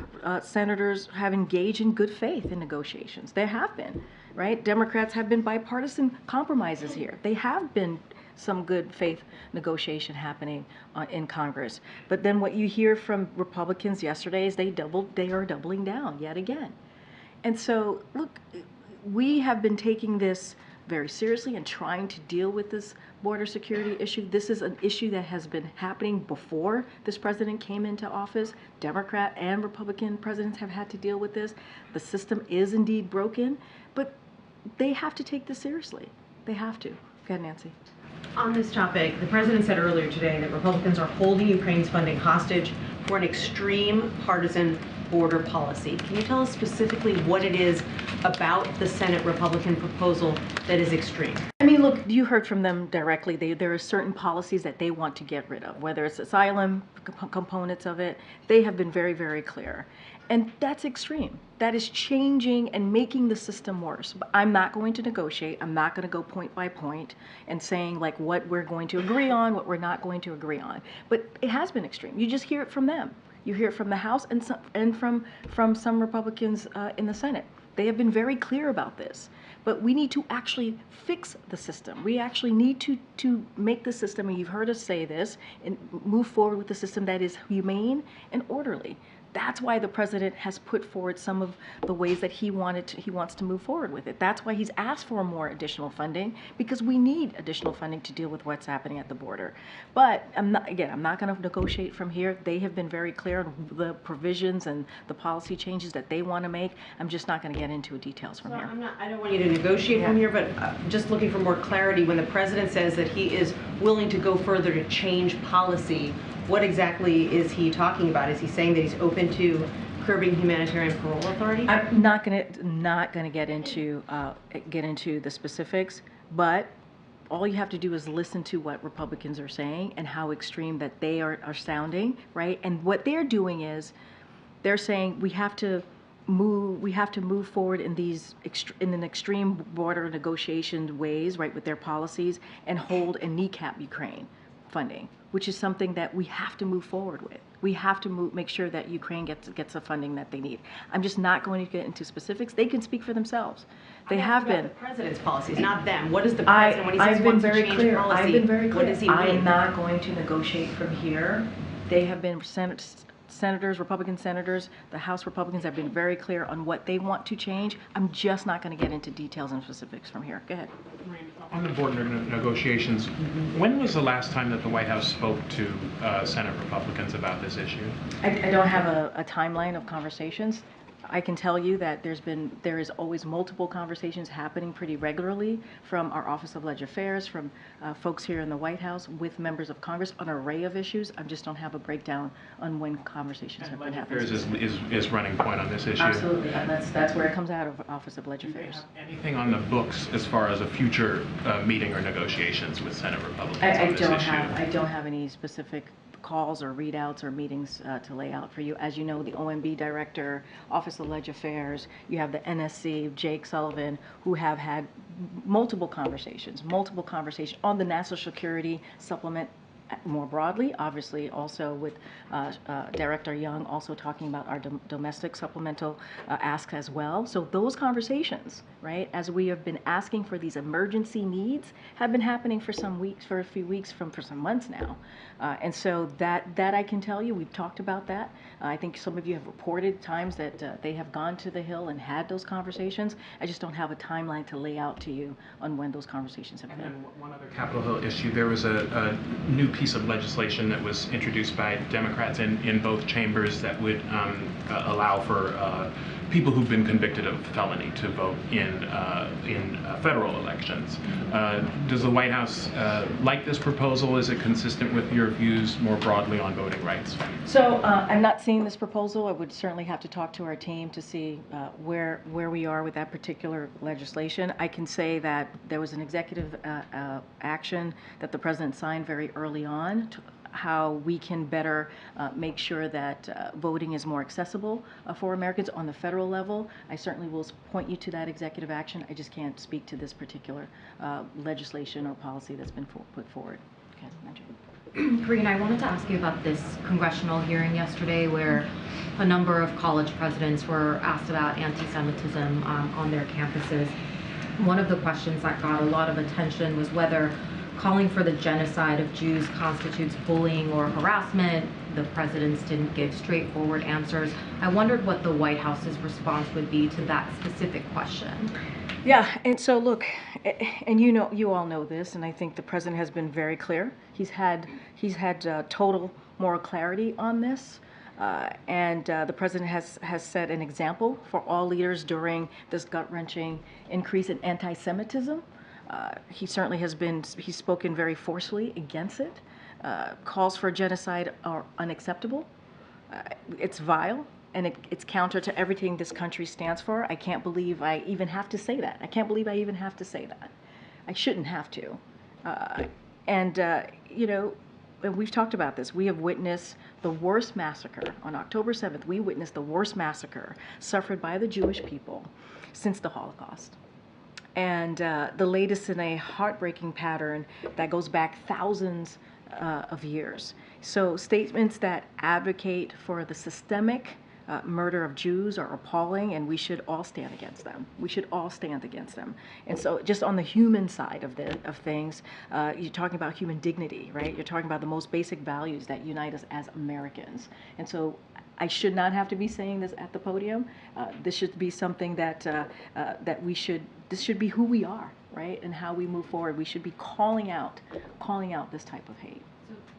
[SPEAKER 6] senators have engaged in good faith in negotiations. There have been, right? Democrats have been bipartisan compromises here. They have been some good faith negotiation happening in Congress. But then what you hear from Republicans yesterday is they are doubling down yet again. And so, look, we have been taking this very seriously and trying to deal with this border security issue. This is an issue that has been happening before this president came into office. Democrat and Republican presidents have had to deal with this. The system is indeed broken, but they have to take this seriously. They have to. Go ahead, Nancy.
[SPEAKER 11] On this topic, the president said earlier today that Republicans are holding Ukraine's funding hostage for an extreme partisan border policy. Can you tell us specifically what it is about the Senate Republican proposal that is extreme?
[SPEAKER 6] I mean, look, you heard from them directly. There are certain policies that they want to get rid of, whether it's asylum components of it. They have been very, very clear. And that's extreme. That is changing and making the system worse. But I'm not going to negotiate. I'm not going to go point by point and saying like what we're going to agree on, what we're not going to agree on. But it has been extreme. You just hear it from them. You hear it from the House and from some Republicans in the Senate. They have been very clear about this. But we need to actually fix the system. We actually need to make the system, and you've heard us say this, and move forward with a system that is humane and orderly. That's why the president has put forward some of the ways that he wants to move forward with it. That's why he's asked for more additional funding, because we need additional funding to deal with what's happening at the border. But I'm not going to negotiate from here. They have been very clear on the provisions and the policy changes that they want to make. I'm just not going to get into details from here.
[SPEAKER 11] I don't want you to negotiate from here, but just looking for more clarity. When the president says that he is willing to go further to change policy, what exactly is he talking about? Is he saying that he's open to curbing humanitarian parole authority?
[SPEAKER 6] I'm not going to get into the specifics, but all you have to do is listen to what Republicans are saying and how extreme that they are sounding, right? And what they're doing is they're saying we have to move forward in an extreme border negotiation ways, right, with their policies, and hold and kneecap Ukraine funding, which is something that we have to move forward with. We have to make sure that Ukraine gets the funding that they need. I'm just not going to get into specifics. They can speak for themselves. They have been.
[SPEAKER 11] The president's policies, not them. What is the president when he says he wants to change policy?
[SPEAKER 6] I've been very clear.
[SPEAKER 11] What does he mean?
[SPEAKER 6] I'm not going to negotiate from here. They have been senators, Republican senators, the House Republicans have been very clear on what they want to change. I'm just not going to get into details and specifics from here. Go ahead.
[SPEAKER 12] On the border negotiations, when was the last time that the White House spoke to Senate Republicans about this issue?
[SPEAKER 6] I don't have a timeline of conversations. I can tell you that there is always multiple conversations happening pretty regularly from our Office of Legislative Affairs, from folks here in the White House with members of Congress on an array of issues. I just don't have a breakdown on when conversations have been happening.
[SPEAKER 12] Affairs is running point on this issue.
[SPEAKER 6] Absolutely, and that's where it comes out of Office of Legislative Affairs.
[SPEAKER 12] Anything on the books as far as a future meeting or negotiations with Senate Republicans on this issue?
[SPEAKER 6] I don't have any specific calls or readouts or meetings to lay out for you. As you know, the OMB director, Office of Legislative Affairs, you have the NSC, Jake Sullivan, who have had multiple conversations on the national security supplement more broadly, obviously also with Director Young also talking about our domestic supplemental asks as well. So those conversations, right, as we have been asking for these emergency needs, have been happening for a few weeks, for some months now. And so that I can tell you, we've talked about that. I think some of you have reported times that they have gone to the Hill and had those conversations. I just don't have a timeline to lay out to you on when those conversations have been.
[SPEAKER 12] And then one other Capitol Hill issue, there was a new piece of legislation that was introduced by Democrats in both chambers that would allow for people who've been convicted of felony to vote in federal elections. Does the White House like this proposal? Is it consistent with your views more broadly on voting rights?
[SPEAKER 6] So I'm not seeing this proposal. I would certainly have to talk to our team to see where we are with that particular legislation. I can say that there was an executive action that the president signed very early on to how we can better make sure that voting is more accessible for Americans on the federal level. I certainly will point you to that executive action. I just can't speak to this particular legislation or policy that's been put forward. Okay,
[SPEAKER 8] Karine, I wanted to ask you about this congressional hearing yesterday where a number of college presidents were asked about anti-Semitism on their campuses. One of the questions that got a lot of attention was whether calling for the genocide of Jews constitutes bullying or harassment
[SPEAKER 20] the presidents didn't give straightforward answers. I wondered what the White House's response would be to that specific question.
[SPEAKER 6] Yeah, and so look, and you all know this, and I think the president has been very clear. He's had total moral clarity on this, and the president has set an example for all leaders during this gut-wrenching increase in anti-Semitism. He certainly he's spoken very forcefully against it. Calls for genocide are unacceptable. It's vile. And it's counter to everything this country stands for. I can't believe I even have to say that. I can't believe I even have to say that. I shouldn't have to. You know, and we've talked about this. We have witnessed the worst massacre. On October 7th, we witnessed the worst massacre suffered by the Jewish people since the Holocaust. And the latest in a heartbreaking pattern that goes back thousands of years. So statements that advocate for the systemic murder of Jews are appalling, and we should all stand against them. We should all stand against them. And so just on the human side of things, you're talking about human dignity, right? You're talking about the most basic values that unite us as Americans. And so I should not have to be saying this at the podium. This should be something that this should be who we are, right? And how we move forward. We should be calling out this type of hate.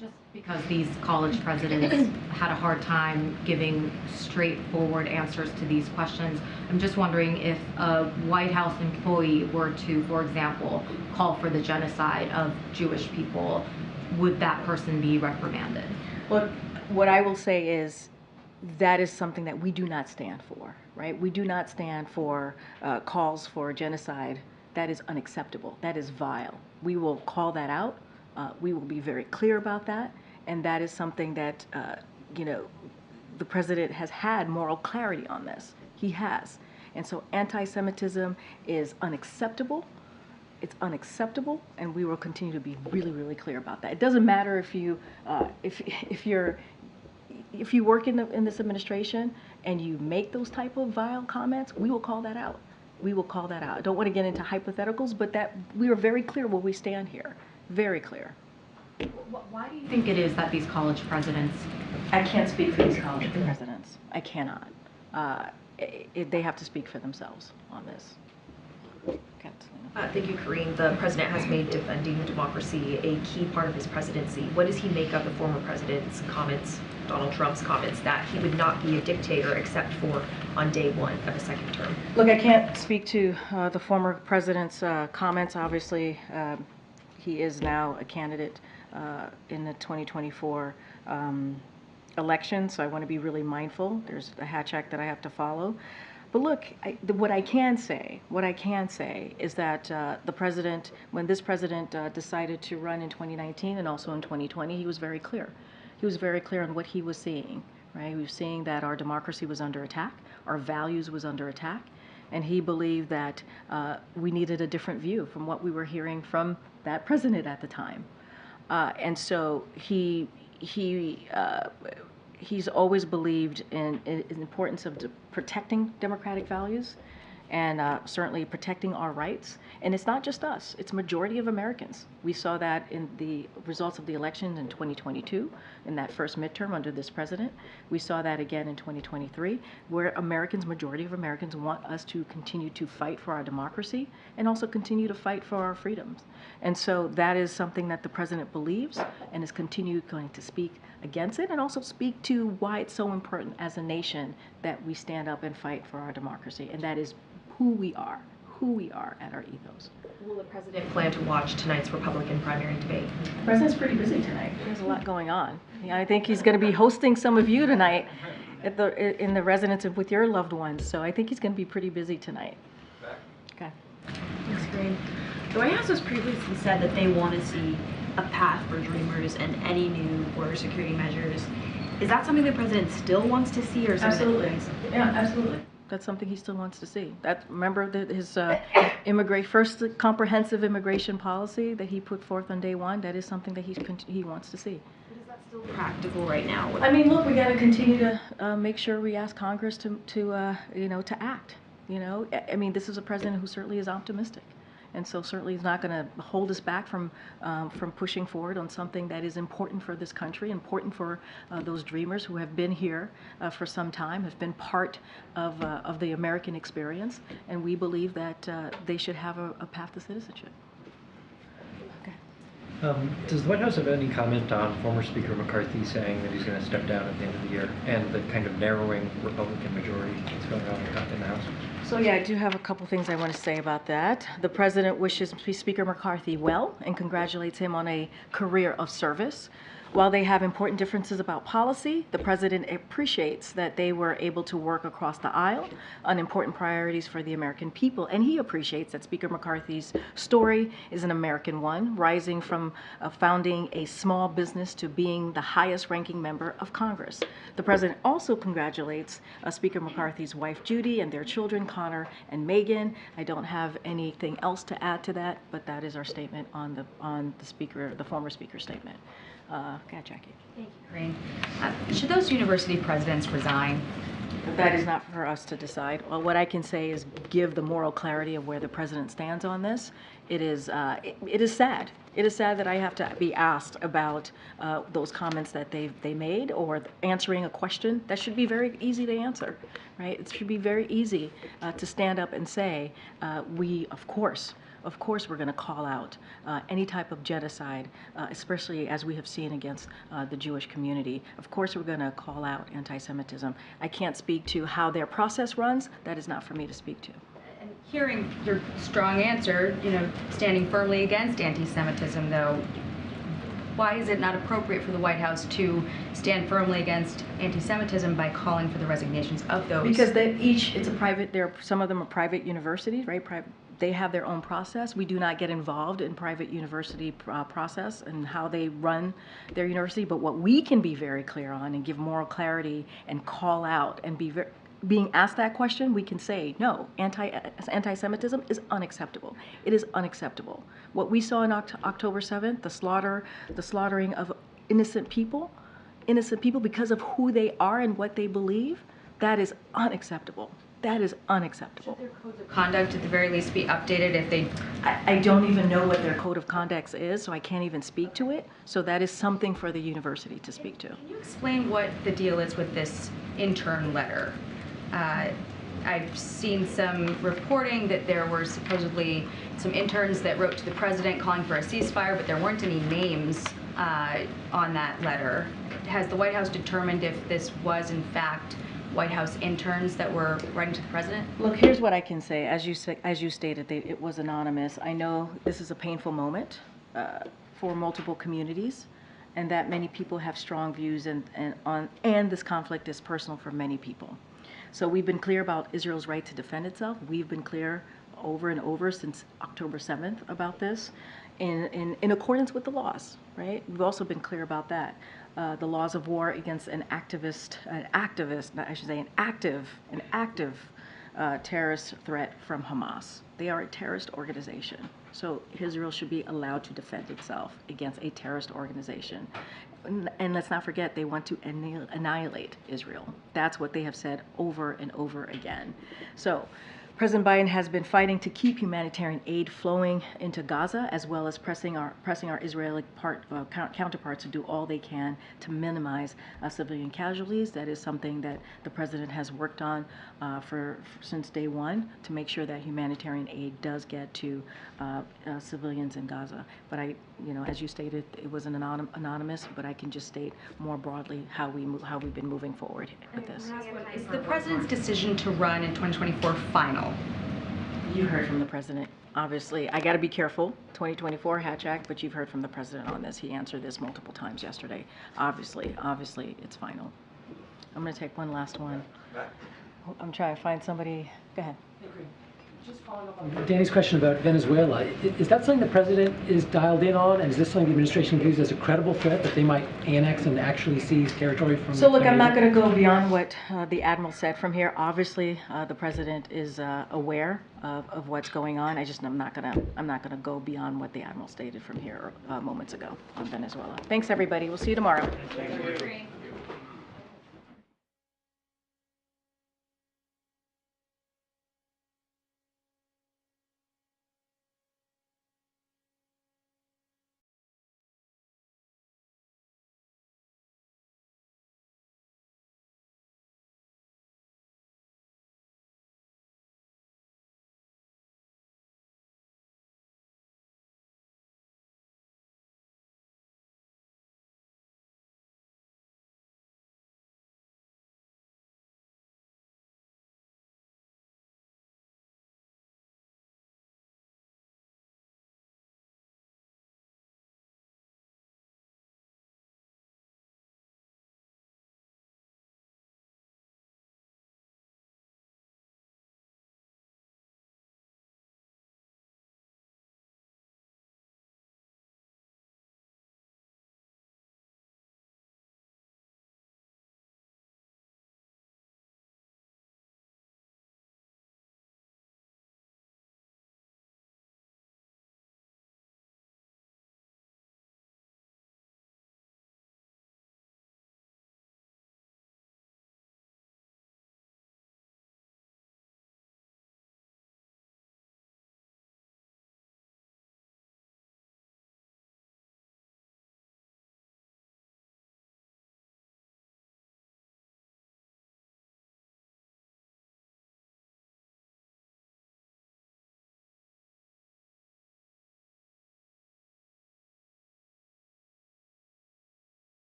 [SPEAKER 20] Just because these college presidents had a hard time giving straightforward answers to these questions, I'm just wondering if a White House employee were to, for example, call for the genocide of Jewish people, would that person be reprimanded?
[SPEAKER 6] Well, what I will say is that is something that we do not stand for, right? We do not stand for calls for genocide. That is unacceptable. That is vile. We will call that out. We will be very clear about that, and that is something that, you know, the president has had moral clarity on this. He has. And so anti-Semitism is unacceptable. It's unacceptable, and we will continue to be really, really clear about that. It doesn't matter if you work in this administration and you make those type of vile comments, we will call that out. We will call that out. I don't want to get into hypotheticals, but that we are very clear where we stand here. Very clear.
[SPEAKER 20] Why do you think it is that these college presidents...
[SPEAKER 6] I can't speak for these college presidents. I cannot. They have to speak for themselves on this.
[SPEAKER 8] Thank you, Karine. The president has made defending democracy a key part of his presidency. What does he make of the former president's comments, Donald Trump's comments, that he would not be a dictator except for on day one of a second term?
[SPEAKER 6] Look, I can't speak to the former president's comments. Obviously, he is now a candidate in the 2024 election, so I want to be really mindful. There's a hatch act that I have to follow. But look, what I can say is that the president, when this president decided to run in 2019 and also in 2020, he was very clear. He was very clear on what he was seeing, right? He was seeing that our democracy was under attack, our values was under attack, and he believed that we needed a different view from what we were hearing from that president at the time. And so he's always believed in the importance of protecting democratic values and certainly protecting our rights. And it's not just us, it's majority of Americans. We saw that in the results of the election in 2022, in that first midterm under this president. We saw that again in 2023, where majority of Americans want us to continue to fight for our democracy and also continue to fight for our freedoms. And so that is something that the president believes and is going to speak against it, and also speak to why it's so important as a nation that we stand up and fight for our democracy. And that is who we are at our ethos.
[SPEAKER 8] Will the president plan to watch tonight's Republican primary debate?
[SPEAKER 6] The president's pretty busy tonight. There's a lot going on. Yeah, I think he's going to be hosting some of you tonight in the residence with your loved ones. So I think he's going to be pretty busy tonight. Okay.
[SPEAKER 11] Thanks, Karine. The White House has previously said that they want to see a path for Dreamers and any new border security measures. Is that something the president still wants to see, or something?
[SPEAKER 6] Absolutely. Yeah, absolutely. That's something he still wants to see. Remember his first comprehensive immigration policy that he put forth on day one. That is something that he wants to see.
[SPEAKER 11] But is that still practical right now?
[SPEAKER 6] I mean, look, we got to continue to make sure we ask Congress to act. You know, I mean, this is a president who certainly is optimistic. And so certainly he's not going to hold us back from pushing forward on something that is important for this country, important for those dreamers who have been here for some time, have been part of the American experience, and we believe that they should have a path to citizenship.
[SPEAKER 21] Does the White House have any comment on former Speaker McCarthy saying that he's going to step down at the end of the year, and the kind of narrowing Republican majority that's going on in the House?
[SPEAKER 6] So yeah, I do have a couple things I want to say about that. The President wishes Speaker McCarthy well and congratulates him on a career of service. While they have important differences about policy, the President appreciates that they were able to work across the aisle on important priorities for the American people. And he appreciates that Speaker McCarthy's story is an American one, rising from founding a small business to being the highest ranking member of Congress. The President also congratulates Speaker McCarthy's wife, Judy, and their children, Connor and Megan. I don't have anything else to add to that, but that is our statement on the former Speaker's statement. Jackie.
[SPEAKER 20] Thank you, Karine. Should those university presidents resign?
[SPEAKER 6] That is not for us to decide. Well, what I can say is give the moral clarity of where the president stands on this. It is sad. It is sad that I have to be asked about those comments that they made, or answering a question that should be very easy to answer, right? It should be very easy to stand up and say, we, of course, we're going to call out any type of genocide, especially as we have seen against the Jewish community. Of course, we're going to call out anti-Semitism. I can't speak to how their process runs. That is not for me to speak to.
[SPEAKER 20] And hearing your strong answer, standing firmly against anti-Semitism, though, why is it not appropriate for the White House to stand firmly against anti-Semitism by calling for the resignations of those?
[SPEAKER 6] Because it's a private. Some of them are private universities, right? They have their own process. We do not get involved in private university process and how they run their university. But what we can be very clear on and give moral clarity and call out and being asked that question, we can say, no, anti-Semitism is unacceptable. It is unacceptable. What we saw on October 7th, the slaughtering of innocent people because of who they are and what they believe, that is unacceptable. That is unacceptable.
[SPEAKER 20] Should their codes of conduct at the very least be updated if they...
[SPEAKER 6] I don't even know what their code of conduct is, so I can't even speak to it. So that is something for the university to speak to.
[SPEAKER 20] Can you explain what the deal is with this intern letter? I've seen some reporting that there were supposedly some interns that wrote to the president calling for a ceasefire, but there weren't any names on that letter. Has the White House determined if this was in fact White House interns that were writing to the president?
[SPEAKER 6] Look, here's what I can say. As you stated, it was anonymous. I know this is a painful moment for multiple communities, and that many people have strong views, and this conflict is personal for many people. So we've been clear about Israel's right to defend itself. We've been clear over and over since October 7th about this, in accordance with the laws, right? We've also been clear about that. The laws of war against an active terrorist threat from Hamas. They are a terrorist organization. So Israel should be allowed to defend itself against a terrorist organization. And let's not forget, they want to annihilate Israel. That's what they have said over and over again. So President Biden has been fighting to keep humanitarian aid flowing into Gaza, as well as pressing our Israeli counterparts to do all they can to minimize civilian casualties. That is something that the president has worked on since day one, to make sure that humanitarian aid does get to civilians in Gaza. But as you stated, it was an anonymous, but I can just state more broadly how we've been moving forward with this.
[SPEAKER 20] Is the president's decision to run in 2024 final?
[SPEAKER 6] You heard from the president. Obviously, I got to be careful, 2024 Hatch Act, but you've heard from the president on this. He answered this multiple times yesterday. Obviously, it's final. I'm going to take one last one. I'm trying to find somebody. Go ahead.
[SPEAKER 22] Just following up on Danny's question about Venezuela, is that something the president is dialed in on, and is this something the administration views as a credible threat that they might annex and actually seize territory from?
[SPEAKER 6] So look, I'm not going to go beyond what the admiral said from here. Obviously, the president is aware of what's going on. I'm not going to go beyond what the admiral stated from here moments ago on Venezuela. Thanks, everybody. We'll see you tomorrow.
[SPEAKER 22] Thank you.